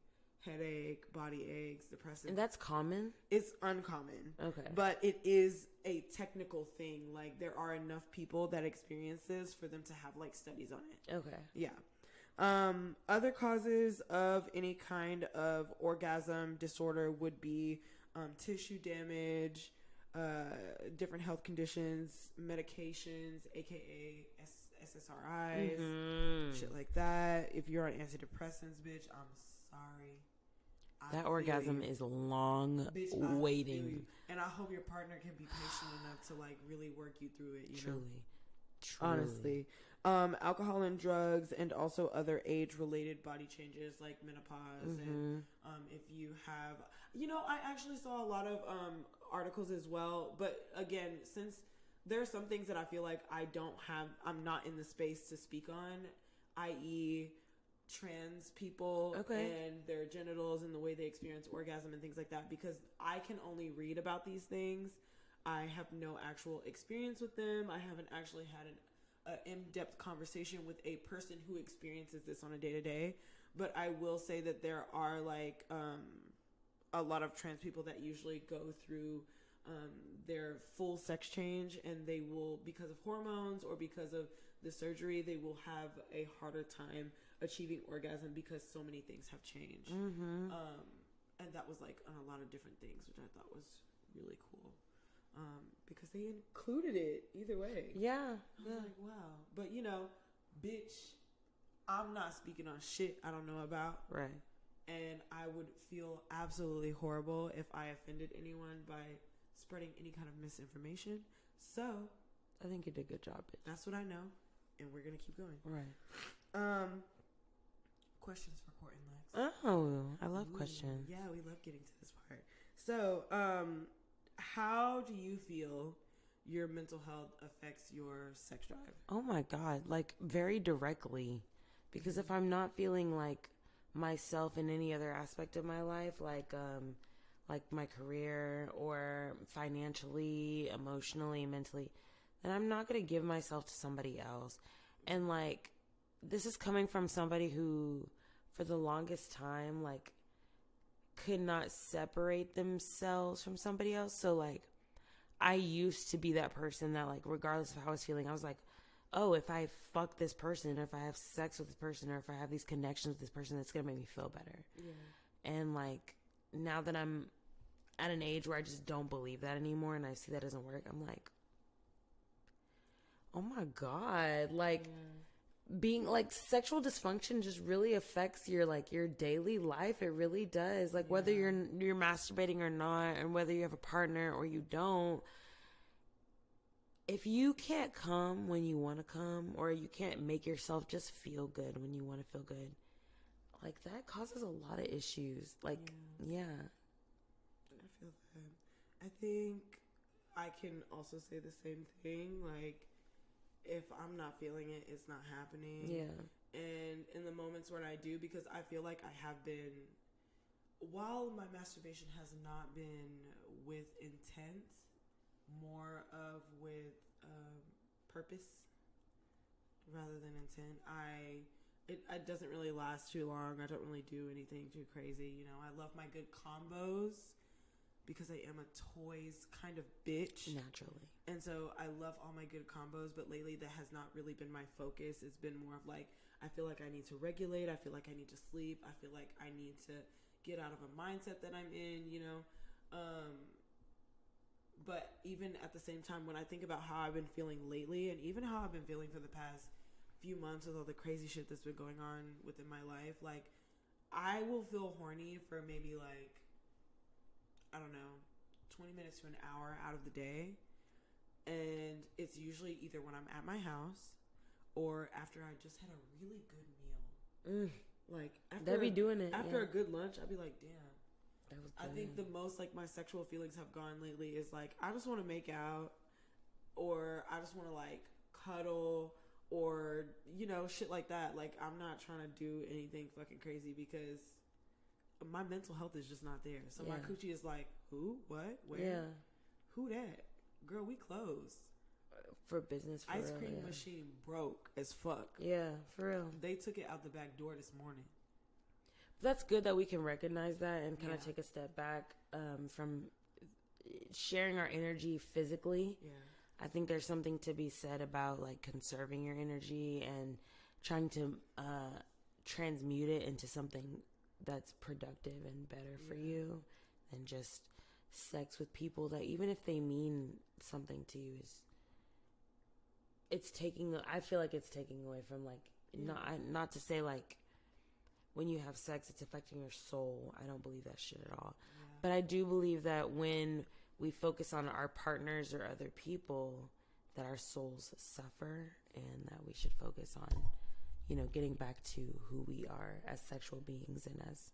Speaker 2: headache, body aches, depressive.
Speaker 3: And that's common?
Speaker 2: It's uncommon. Okay. But it is a technical thing. Like, there are enough people that experience this for them to have, like, studies on it.
Speaker 3: Okay.
Speaker 2: Yeah. Other causes of any kind of orgasm disorder would be tissue damage, different health conditions, medications, aka SSRIs, shit like that. If you're on antidepressants, bitch, I'm sorry.
Speaker 3: That orgasm is long
Speaker 2: bitch,
Speaker 3: waiting.
Speaker 2: And I hope your partner can be patient enough to like really work you through it. You
Speaker 3: Truly.
Speaker 2: know? Honestly. Alcohol and drugs and also other age-related body changes like menopause. And if you have, I actually saw a lot of articles as well. But again, since there are some things that I feel like I'm not in the space to speak on, i.e. trans people and their genitals and the way they experience orgasm and things like that, because I can only read about these things. I have no actual experience with them. I haven't actually had an in-depth conversation with a person who experiences this on a day-to-day. But I will say that there are like a lot of trans people that usually go through their full sex change, and they will, because of hormones or because of the surgery, they will have a harder time achieving orgasm because so many things have changed. And that was like on a lot of different things, which I thought was really cool. Because they included it either way.
Speaker 3: Yeah.
Speaker 2: I was like, wow. But bitch, I'm not speaking on shit I don't know about.
Speaker 3: Right.
Speaker 2: And I would feel absolutely horrible if I offended anyone by spreading any kind of misinformation. So
Speaker 3: I think you did a good job, bitch.
Speaker 2: That's what I know. And we're going to keep going.
Speaker 3: Right.
Speaker 2: Questions for Court and Lex.
Speaker 3: Oh, I love questions.
Speaker 2: Yeah, we love getting to this part. So, how do you feel your mental health affects your sex drive?
Speaker 3: Oh my God, like very directly. Because if I'm not feeling like myself in any other aspect of my life, like my career or financially, emotionally, mentally, then I'm not going to give myself to somebody else. And like, this is coming from somebody who, for the longest time, like, could not separate themselves from somebody else. So like, I used to be that person that like, regardless of how I was feeling, I was like, oh, if I fuck this person, or if I have sex with this person, or if I have these connections with this person, that's going to make me feel better. Yeah. And like, now that I'm at an age where I just don't believe that anymore, and I see that doesn't work, I'm like, oh my God, like, being like, sexual dysfunction just really affects your daily life. It really does. Like, whether you're masturbating or not, and whether you have a partner or you don't, if you can't come when you want to come, or you can't make yourself just feel good when you want to feel good, like, that causes a lot of issues. Like, yeah.
Speaker 2: I feel that. I think I can also say the same thing. Like, if I'm not feeling it, it's not happening.
Speaker 3: Yeah.
Speaker 2: And in the moments when I do, because I feel like I have been, while my masturbation has not been with intent, more of with purpose rather than intent, it doesn't really last too long. I don't really do anything too crazy. I love my good combos, because I am a toys kind of bitch.
Speaker 3: Naturally.
Speaker 2: And so I love all my good combos, but lately that has not really been my focus. It's been more of like, I feel like I need to regulate. I feel like I need to sleep. I feel like I need to get out of a mindset that I'm in, But even at the same time, when I think about how I've been feeling lately, and even how I've been feeling for the past few months with all the crazy shit that's been going on within my life, like, I will feel horny for maybe, like, I don't know, 20 minutes to an hour out of the day. And it's usually either when I'm at my house or after I just had a really good meal. Like, after
Speaker 3: they be doing it.
Speaker 2: After a good lunch, I'd be like, damn.
Speaker 3: That was
Speaker 2: I think the most, like, my sexual feelings have gone lately is, like, I just want to make out, or I just want to, like, cuddle, or, you know, shit like that. Like, I'm not trying to do anything fucking crazy because my mental health is just not there. So my coochie is like, who? What? Where?
Speaker 3: Yeah.
Speaker 2: Who that? Girl, we closed.
Speaker 3: For business, for
Speaker 2: Ice
Speaker 3: real,
Speaker 2: cream machine broke as fuck.
Speaker 3: Yeah, for real.
Speaker 2: They took it out the back door this morning.
Speaker 3: That's good that we can recognize that and kind of take a step back from sharing our energy physically. Yeah. I think there's something to be said about, like, conserving your energy and trying to transmute it into something that's productive and better for you than just sex with people that, even if they mean something to you, I feel like it's taking away from, like, not to say, like, when you have sex, it's affecting your soul. I don't believe that shit at all. Yeah. But I do believe that when we focus on our partners or other people, that our souls suffer, and that we should focus on, you know, getting back to who we are as sexual beings and as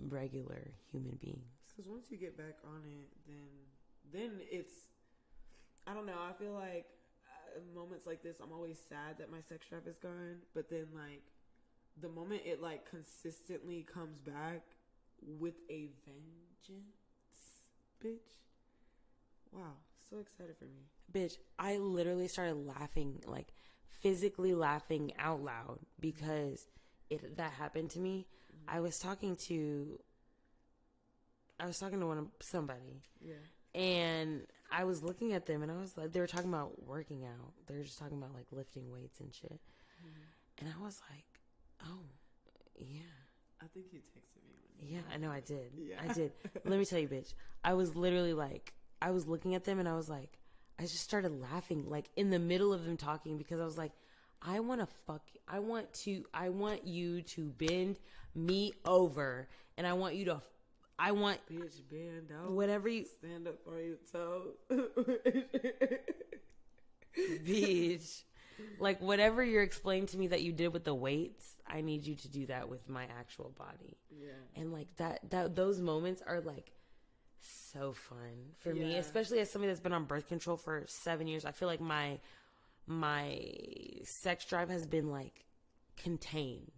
Speaker 3: regular human beings.
Speaker 2: Because once you get back on it, then it's, I don't know, I feel like moments like this, I'm always sad that my sex drive is gone, but then, like, the moment it, like, consistently comes back with a vengeance, bitch. Wow, so excited for me.
Speaker 3: Bitch, I literally started laughing, like, physically laughing out loud because that happened to me. I was talking to somebody. Yeah. And I was looking at them and I was like, they were talking about working out. They were just talking about, like, lifting weights and shit. And I was like, oh, yeah.
Speaker 2: I think you texted me.
Speaker 3: Yeah, I know I did. Yeah. I did. Let me tell you, bitch. I was literally like, I was looking at them and I was like, I just started laughing, like, in the middle of them talking, because I was like, I want you to bend me over, and I want
Speaker 2: bitch, bend out.
Speaker 3: Whatever you
Speaker 2: stand up on your toe.
Speaker 3: Bitch. Like, whatever you're explaining to me that you did with the weights, I need you to do that with my actual body. Yeah. And, like, those moments are, like, so fun for me, especially as somebody that's been on birth control for 7 years. I feel like my sex drive has been, like, contained.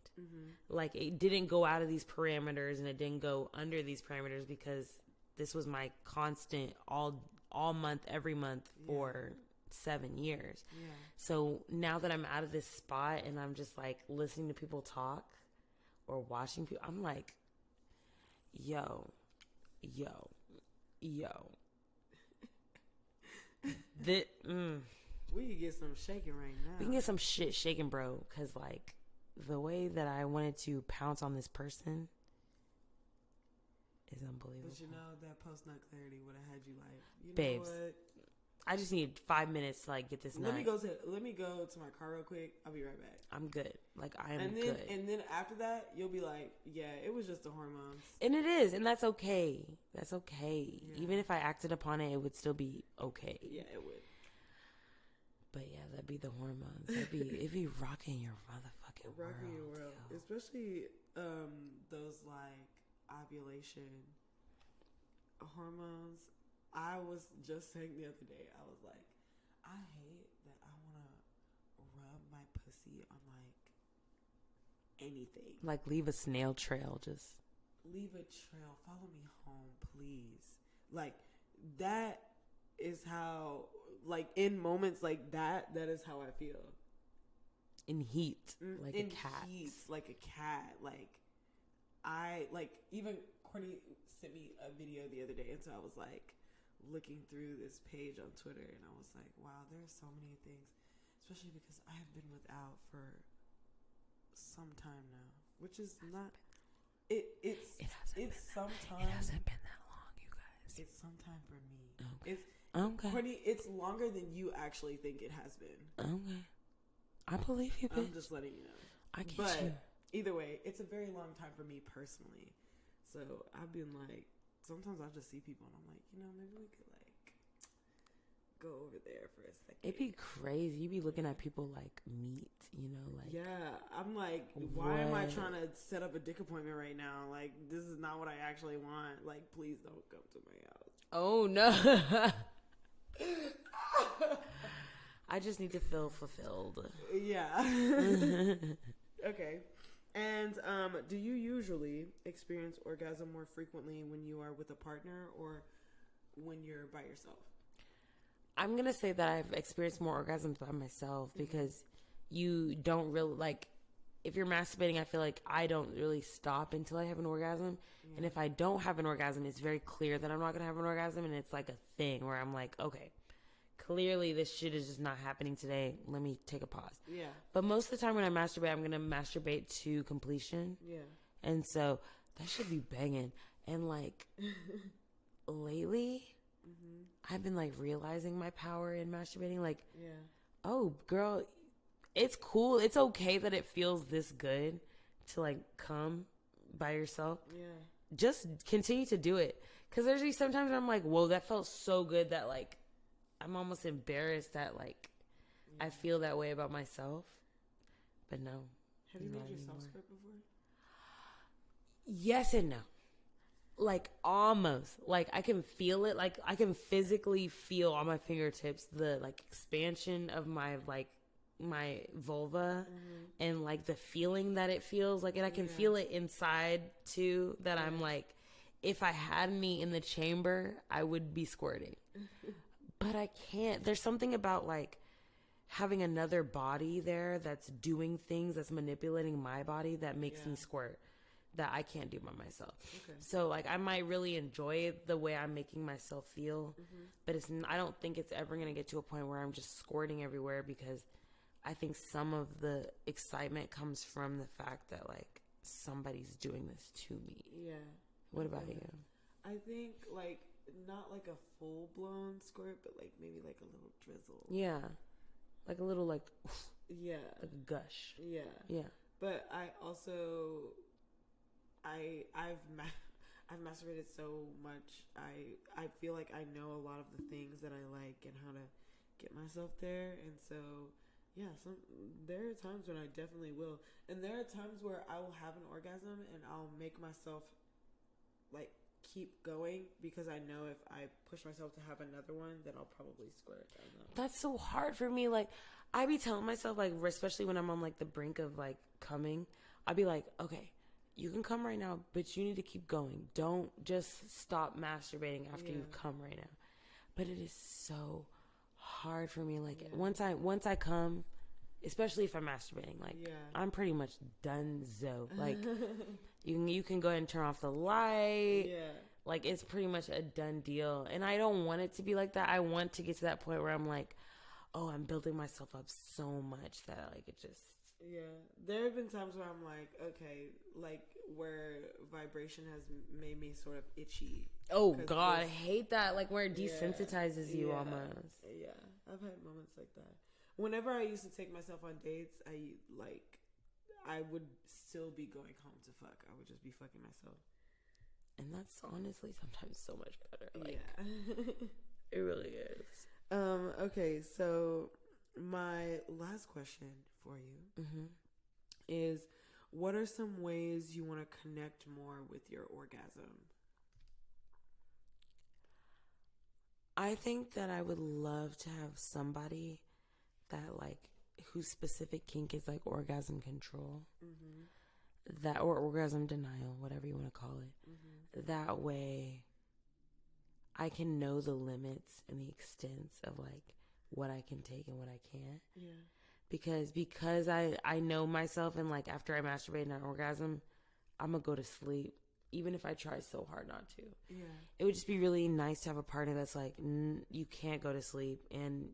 Speaker 3: Like, it didn't go out of these parameters and it didn't go under these parameters because this was my constant all month, every month for 7 years. Yeah. So now that I'm out of this spot and I'm just, like, listening to people talk or watching people, I'm like, yo. We
Speaker 2: can get some shaking right now.
Speaker 3: We can get some shit shaking, bro. Because, like, the way that I wanted to pounce on this person is unbelievable.
Speaker 2: But, you know, that post-nut clarity would have had you like, you
Speaker 3: babes,
Speaker 2: know what?
Speaker 3: I just need 5 minutes to, like, get this nut.
Speaker 2: Let me go to my car real quick. I'll be right back.
Speaker 3: I'm good. Like, I am good.
Speaker 2: And then after that, you'll be like, yeah, it was just the hormones.
Speaker 3: And it is. And that's okay. That's okay. Yeah. Even if I acted upon it, it would still be okay.
Speaker 2: Yeah, it would.
Speaker 3: But yeah, that'd be the hormones. It'd be rocking your motherfucking world.
Speaker 2: Rocking your world. Yo. Especially those, like, ovulation hormones. I was just saying the other day, I was like, I hate that I want to rub my pussy on, like, anything.
Speaker 3: Like, leave a snail trail, just.
Speaker 2: Leave a trail. Follow me home, please. Like, that is how, like, in moments like that is how I feel.
Speaker 3: In heat, like a cat.
Speaker 2: In heat, like a cat. Like, even Courtney sent me a video the other day, and so I was, like, looking through this page on Twitter, and I was like, wow, there are so many things, especially because I have been without for some time now, which is not, it's some time.
Speaker 3: It hasn't been that long, you guys.
Speaker 2: It's some time for me.
Speaker 3: Okay.
Speaker 2: It's
Speaker 3: okay.
Speaker 2: Courtney, it's longer than you actually think it has been.
Speaker 3: Okay. I believe you, bitch.
Speaker 2: I'm just letting you know.
Speaker 3: I get you.
Speaker 2: Either way, it's a very long time for me personally. So I've been like, sometimes I'll just see people and I'm like, maybe we could like go over there for a second.
Speaker 3: It'd be crazy. You'd be looking at people like meat, like.
Speaker 2: Yeah, I'm like, why am I trying to set up a dick appointment right now? Like, this is not what I actually want. Like, please don't come to my house.
Speaker 3: Oh no. I just need to feel fulfilled.
Speaker 2: Yeah. Okay. And do you usually experience orgasm more frequently when you are with a partner or when you're by yourself?
Speaker 3: I'm going to say that I've experienced more orgasms by myself because you don't really, like, if you're masturbating, I feel like I don't really stop until I have an orgasm. Yeah. And if I don't have an orgasm, it's very clear that I'm not going to have an orgasm. And it's like a thing where I'm like, okay, clearly this shit is just not happening today. Let me take a pause.
Speaker 2: Yeah.
Speaker 3: But most of the time when I masturbate, I'm going to masturbate to completion. Yeah. And so that should be banging. And like lately, I've been like realizing my power in masturbating. Like, oh girl, it's cool. It's okay that it feels this good to like come by yourself. Yeah. Just continue to do it. Cause there's these sometimes where I'm like, whoa, that felt so good that like, I'm almost embarrassed that like I feel that way about myself, but no.
Speaker 2: Have you made yourself squirt before?
Speaker 3: Yes and no. Like almost. Like I can feel it. Like I can physically feel on my fingertips the like expansion of my like my vulva and like the feeling that it feels like, and I can feel it inside too. That I'm like, if I had me in the chamber, I would be squirting. But I can't. There's something about like having another body there that's doing things, that's manipulating my body that makes me squirt that I can't do by myself. Okay. So like I might really enjoy the way I'm making myself feel, but I don't think it's ever going to get to a point where I'm just squirting everywhere, because I think some of the excitement comes from the fact that like somebody's doing this to me. Yeah. What about you?
Speaker 2: I think like not like a full-blown squirt, but like maybe like a little drizzle.
Speaker 3: Yeah. Like a little like like a gush.
Speaker 2: Yeah. Yeah. But I also I've masturbated so much. I feel like I know a lot of the things that I like and how to get myself there, and so there are times when I definitely will, and there are times where I will have an orgasm and I'll make myself like keep going because I know if I push myself to have another one, then I'll probably squirt. I don't know.
Speaker 3: That's so hard for me. Like I be telling myself, like especially when I'm on like the brink of like coming, I'd be like, okay, you can come right now, but you need to keep going. Don't just stop masturbating after you come right now. But it is so hard for me. Like once I come, especially if I'm masturbating, like I'm pretty much donezo. Like you can go ahead and turn off the light. Yeah. Like it's pretty much a done deal. And I don't want it to be like that. I want to get to that point where I'm like, oh, I'm building myself up so much that like it just.
Speaker 2: Yeah, there have been times where I'm like, okay, like where vibration has made me sort of itchy.
Speaker 3: Oh God, I hate that. Like where it desensitizes you almost.
Speaker 2: Yeah, I've had moments like that. Whenever I used to take myself on dates, I would still be going home to fuck. I would just be fucking myself.
Speaker 3: And that's honestly sometimes so much better. Like,
Speaker 2: yeah,
Speaker 3: it really is.
Speaker 2: Okay, so my last question for you is, what are some ways you want to connect more with your orgasm?
Speaker 3: I think that I would love to have somebody that like whose specific kink is like orgasm control, that or orgasm denial, whatever you want to call it. That way I can know the limits and the extents of like what I can take and what I can't. Yeah. Because I know myself, and like after I masturbate and I orgasm, I'm gonna go to sleep even if I try so hard not to. Yeah. It would just be really nice to have a partner that's like, you can't go to sleep, and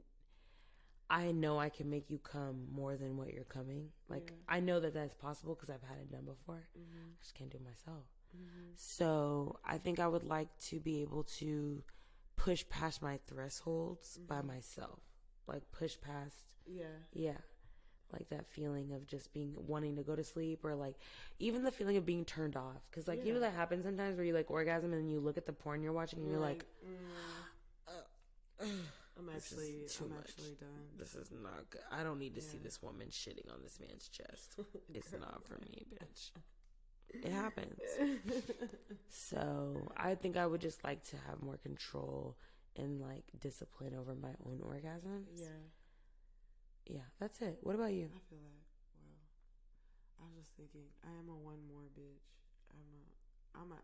Speaker 3: I know I can make you come more than what you're coming. Like, I know that that's possible because I've had it done before. I just can't do it myself. So I think I would like to be able to push past my thresholds by myself. Like, push past. Yeah. Like that feeling of just wanting to go to sleep, or like even the feeling of being turned off. Because like, you know, that happens sometimes where you like orgasm and you look at the porn you're watching and you're like,
Speaker 2: I'm actually done.
Speaker 3: This is not good. I don't need to see this woman shitting on this man's chest. It's not for me, bitch. It happens. So I think I would just like to have more control and like discipline over my own orgasms. Yeah, that's it. What about you?
Speaker 2: I feel that. Well, I was just thinking, I am a one more bitch. I'm a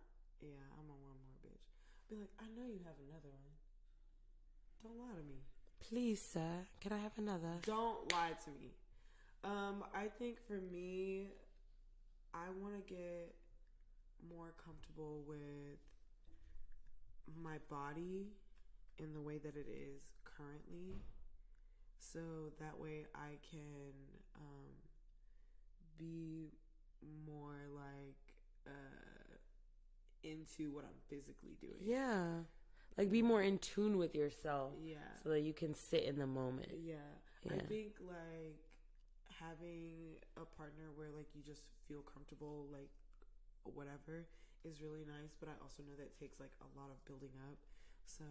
Speaker 2: one more bitch. Be like, I know you have another one. Don't lie to me.
Speaker 3: Please, sir. Can I have another?
Speaker 2: Don't lie to me. I think for me, I want to get more comfortable with my body in the way that it is currently. So that way I can be more like into what I'm physically doing.
Speaker 3: Yeah. Like, be more in tune with yourself.
Speaker 2: Yeah.
Speaker 3: So that you can sit in the moment.
Speaker 2: Yeah. I think like having a partner where like you just feel comfortable, like whatever, is really nice. But I also know that it takes like a lot of building up. So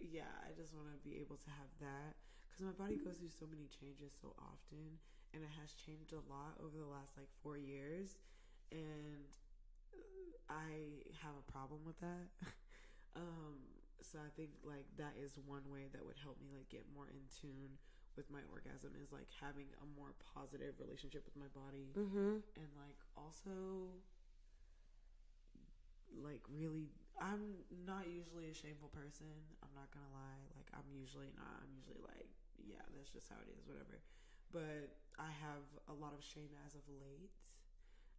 Speaker 2: yeah, I just want to be able to have that, because my body goes through so many changes so often, and it has changed a lot over the last like 4 years, and I have a problem with that. So I think like that is one way that would help me like get more in tune with my orgasm, is like having a more positive relationship with my body, and like also like really, I'm not usually a shameful person. I'm not gonna lie. Like, I'm usually not. I'm usually like, yeah, that's just how it is, whatever. But I have a lot of shame as of late,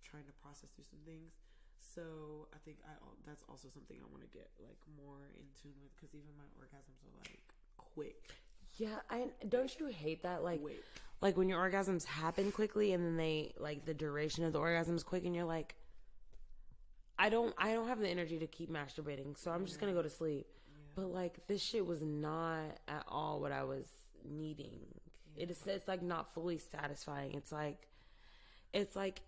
Speaker 2: trying to process through some things. So I think that's also something I want to get like more in tune with, because even my orgasms are like quick.
Speaker 3: Yeah, don't you hate that? Like, like when your orgasms happen quickly, and then they like the duration of the orgasm is quick, and you're like, I don't have the energy to keep masturbating, so I'm just gonna go to sleep. But like, this shit was not at all what I was needing. It's like not fully satisfying. It's like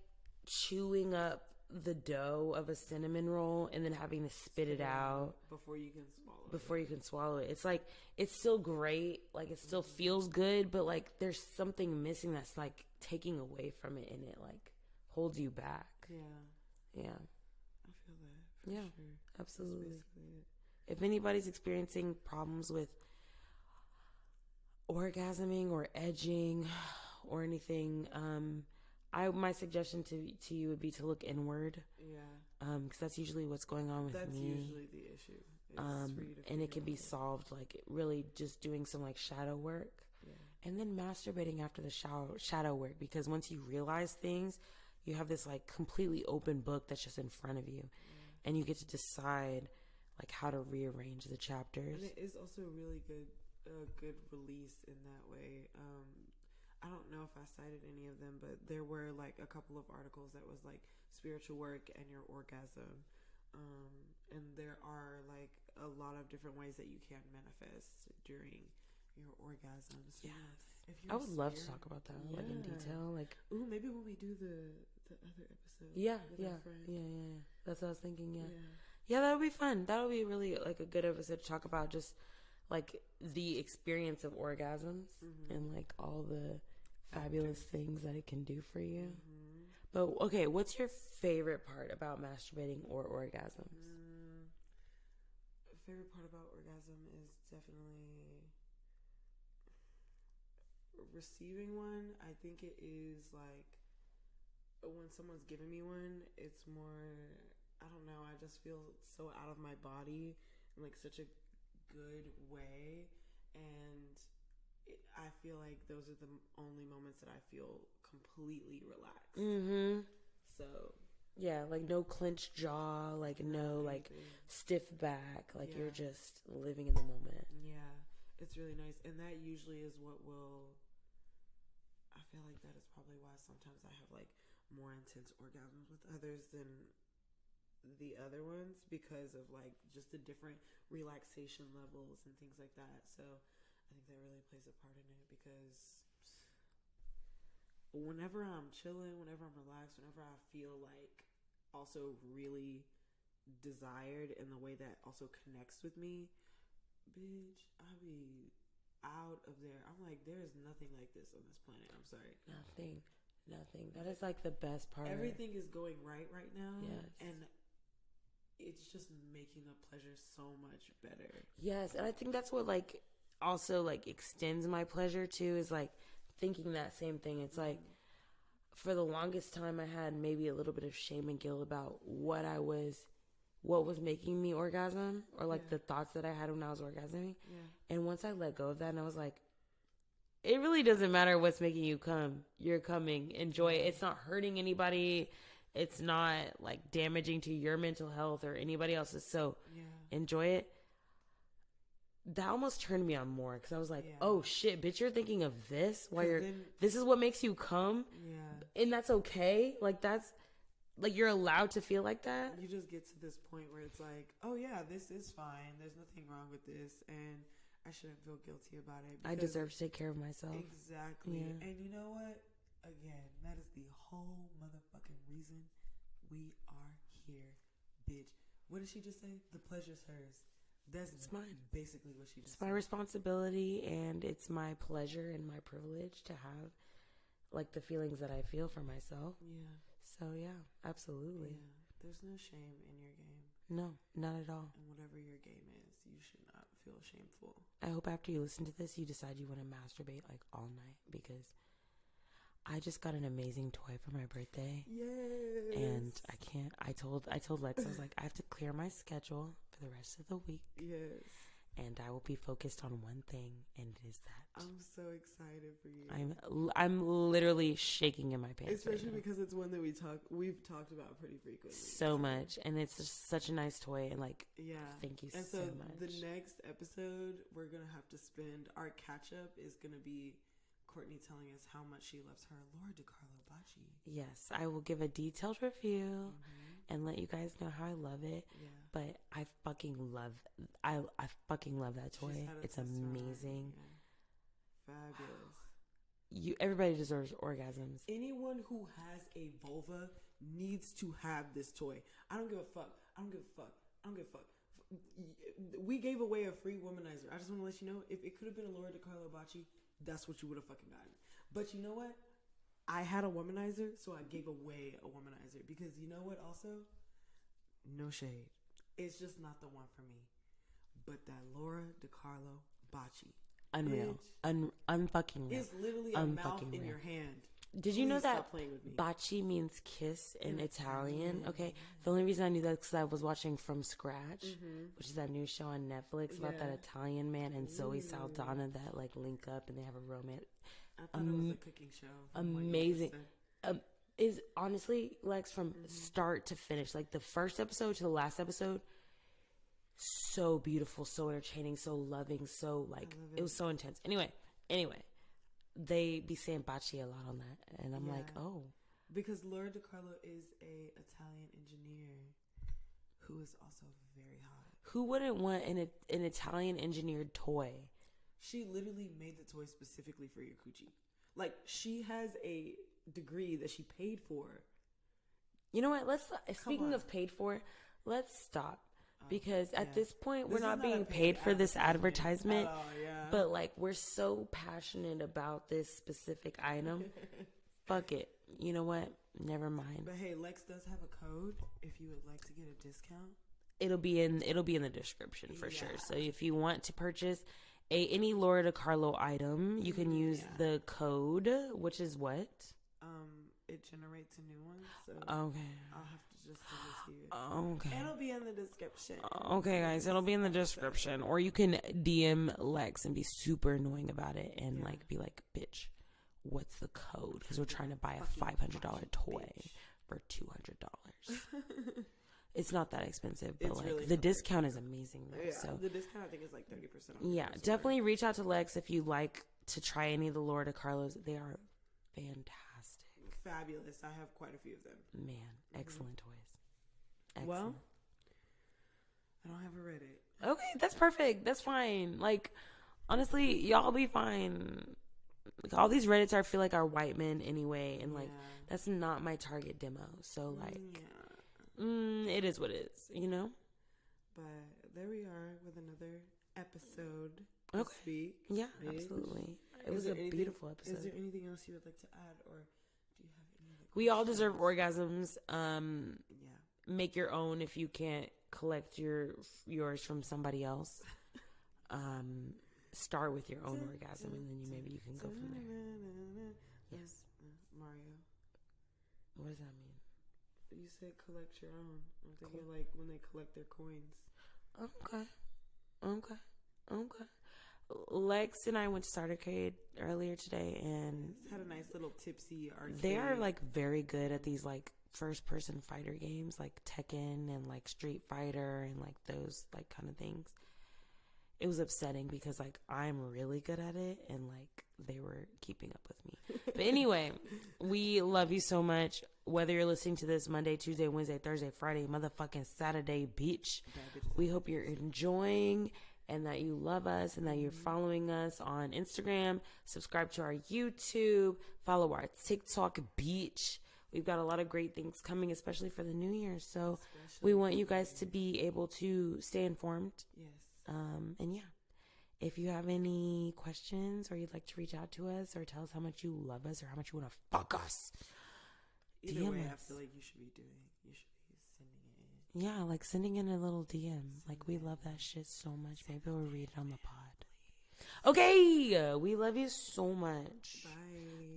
Speaker 3: chewing up the dough of a cinnamon roll and then having to spit it out
Speaker 2: before you can swallow it.
Speaker 3: It's like, it's still great, like it still feels good, but like there's something missing that's like taking away from it, and it like holds you back. Yeah,
Speaker 2: I feel that. For sure.
Speaker 3: Absolutely. If anybody's experiencing problems with orgasming or edging or anything, my suggestion to you would be to look inward. Because that's usually what's going on with me.
Speaker 2: That's usually the issue.
Speaker 3: And it can be solved like really just doing some like shadow work, and then masturbating after the shadow work. Because once you realize things, you have this like completely open book that's just in front of you, and you get to decide like how to rearrange the chapters.
Speaker 2: And it is also a really good release in that way. I don't know if I cited any of them, but there were like a couple of articles that was like spiritual work and your orgasm. And there are like a lot of different ways that you can manifest during your orgasm. So
Speaker 3: I would love to talk about that like in detail. Like,
Speaker 2: ooh, maybe when we do the other episode.
Speaker 3: Yeah. That's what I was thinking. Yeah, that would be fun. That would be really like a good episode to talk about, just like the experience of orgasms and like all the fabulous things that it can do for you. But okay, what's your favorite part about masturbating or orgasms?
Speaker 2: Favorite part about orgasm is definitely receiving one. I think it is like when someone's giving me one, it's more, I don't know, I just feel so out of my body in like such a good way, and I feel like those are the only moments that I feel completely relaxed. So
Speaker 3: yeah, like no clenched jaw, like no like stiff back, like you're just living in the moment.
Speaker 2: Yeah, It's really nice. And that usually is what will, I feel like that is probably why sometimes I have like more intense orgasms with others than the other ones, because of like just the different relaxation levels and things like that. So I think that really plays a part in it, because whenever I'm chilling, whenever I'm relaxed, whenever I feel like also really desired in the way that also connects with me, bitch, I be out of there. I'm like, there is nothing like this on this planet. I'm sorry.
Speaker 3: Nothing. That is like the best part.
Speaker 2: Everything is going right now.
Speaker 3: Yes.
Speaker 2: And it's just making the pleasure so much better.
Speaker 3: Yes, and I think that's what like also like extends my pleasure too, is like thinking that same thing. It's like for the longest time I had maybe a little bit of shame and guilt about what was making me orgasm, or like the thoughts that I had when I was orgasming. Yeah. And once I let go of that, and I was like, it really doesn't matter what's making you come. You're coming. Enjoy it. It's not hurting anybody. It's not like damaging to your mental health or anybody else's. So enjoy it. That almost turned me on more, because I was like, oh shit, bitch, you're thinking of this while this is what makes you come. Yeah. And that's okay. Like that's like, you're allowed to feel like that.
Speaker 2: You just get to this point where it's like, oh yeah, this is fine. There's nothing wrong with this. And I shouldn't feel guilty about it.
Speaker 3: I deserve to take care of myself.
Speaker 2: Exactly. Yeah. And you know what? Again, that is the whole motherfucking reason we are here, bitch. What did she just say? The pleasure's hers. It's mine. Basically what she just said.
Speaker 3: It's my responsibility, and it's my pleasure and my privilege to have like the feelings that I feel for myself. Yeah. So yeah, absolutely.
Speaker 2: Yeah. There's no shame in your game.
Speaker 3: No, not at all.
Speaker 2: And whatever your game is, you should not feel shameful.
Speaker 3: I hope after you listen to this, you decide you want to masturbate like all night, because I just got an amazing toy for my birthday. Yes. And I told Lex, I was like, I have to clear my schedule for the rest of the week. Yes. And I will be focused on one thing, and it is that.
Speaker 2: I'm so excited for you.
Speaker 3: I'm literally shaking in my pants.
Speaker 2: Especially right because it's one that we've talked about pretty frequently.
Speaker 3: So much, and it's just such a nice toy, and like, thank you so much.
Speaker 2: The next episode, we're gonna have to spend, our catch up is gonna be Courtney telling us how much she loves her Laura DiCarlo Bocce.
Speaker 3: Yes, I will give a detailed review and let you guys know how I love it. Yeah. But I fucking love that toy. It's amazing.
Speaker 2: Yeah. Fabulous.
Speaker 3: Everybody deserves orgasms.
Speaker 2: Anyone who has a vulva needs to have this toy. I don't give a fuck. We gave away a free womanizer. I just want to let you know, if it could have been a Laura DiCarlo Bocce, that's what you would have fucking gotten. But you know what? I had a womanizer, so I gave away a womanizer. Because you know what also? No shade. It's just not the one for me. But that Laura DiCarlo Bocce.
Speaker 3: Unreal. Unfucking real.
Speaker 2: It's literally a mouth in your hand.
Speaker 3: Did you know that bocce means kiss in Italian? Okay. The only reason I knew that is because I was watching From Scratch, which is that new show on Netflix about that Italian man and Zoe Saldana that like link up and they have a romance.
Speaker 2: I thought it was a cooking show.
Speaker 3: Amazing. Is honestly, Lex, from start to finish, like the first episode to the last episode, so beautiful, so entertaining, so loving, so like it was so intense. Anyway. They be saying bocce a lot on that, and I'm like, oh.
Speaker 2: Because Laura DiCarlo is a Italian engineer who is also very hot.
Speaker 3: Who wouldn't want an Italian engineered toy?
Speaker 2: She literally made the toy specifically for your coochie. Like, she has a degree that she paid for.
Speaker 3: You know what? Speaking of paid for, let's stop. Because at this point, we're not being paid for this advertisement. But, like, we're so passionate about this specific item. Fuck it. You know what? Never mind.
Speaker 2: But, hey, Lex does have a code if you would like to get a discount.
Speaker 3: It'll be in the description for sure. So, if you want to purchase any Laura DiCarlo item, you can use the code, which is what?
Speaker 2: It generates a new one. So
Speaker 3: okay.
Speaker 2: I'll have to just send it to you.
Speaker 3: Okay.
Speaker 2: It'll be in the description.
Speaker 3: Okay, guys. It'll be in the description. Or you can DM Lex and be super annoying about it and like be like, bitch, what's the code? Because we're trying to buy a $500 toy for $200. It's not that expensive, but
Speaker 2: It's
Speaker 3: like
Speaker 2: really
Speaker 3: the
Speaker 2: not
Speaker 3: discount is amazing though.
Speaker 2: Yeah,
Speaker 3: So
Speaker 2: the discount I think is like 30% off.
Speaker 3: yeah, definitely reach out to Lex if you like to try any of the Laura DeCarlos. They are fantastic.
Speaker 2: Fabulous. I have quite a few of them.
Speaker 3: Man, excellent toys. Excellent.
Speaker 2: Well, I don't have a Reddit.
Speaker 3: Okay, that's perfect. That's fine. Like, honestly, y'all be fine. Like, all these Reddits I feel like are white men anyway, and like that's not my target demo. So like, it is what it is, you know.
Speaker 2: But there we are with another episode this week.
Speaker 3: Yeah, absolutely. It was a beautiful episode.
Speaker 2: Is there anything else you would like to add, or do you have any other questions?
Speaker 3: We all deserve orgasms. Make your own if you can't collect yours from somebody else. Start with your own orgasm, and then maybe you can go from there. Yes.
Speaker 2: Mario.
Speaker 3: What does that mean?
Speaker 2: You said collect your own. I'm thinking like when they collect their coins. Okay. Lex and I went to Startercade earlier today, and had a nice little tipsy arcade.
Speaker 3: They are like very good at these like first person fighter games like Tekken and like Street Fighter and like those like kind of things. It was upsetting because like I'm really good at it and like they were keeping up with me. But anyway, we love you so much. Whether you're listening to this Monday, Tuesday, Wednesday, Thursday, Friday, motherfucking Saturday, bitch. We hope you're enjoying and that you love us and that you're following us on Instagram. Subscribe to our YouTube. Follow our TikTok, bitch. We've got a lot of great things coming, especially for the new year. So we want you guys to be able to stay informed.
Speaker 2: Yes.
Speaker 3: And yeah, if you have any questions or you'd like to reach out to us or tell us how much you love us or how much you want to fuck us,
Speaker 2: either
Speaker 3: DM
Speaker 2: way,
Speaker 3: us.
Speaker 2: I feel like you should be sending it in.
Speaker 3: Yeah, like sending in a little DM. Like we love that shit so much. Maybe we'll read it on the pod. Okay, we love you so much.
Speaker 2: Bye.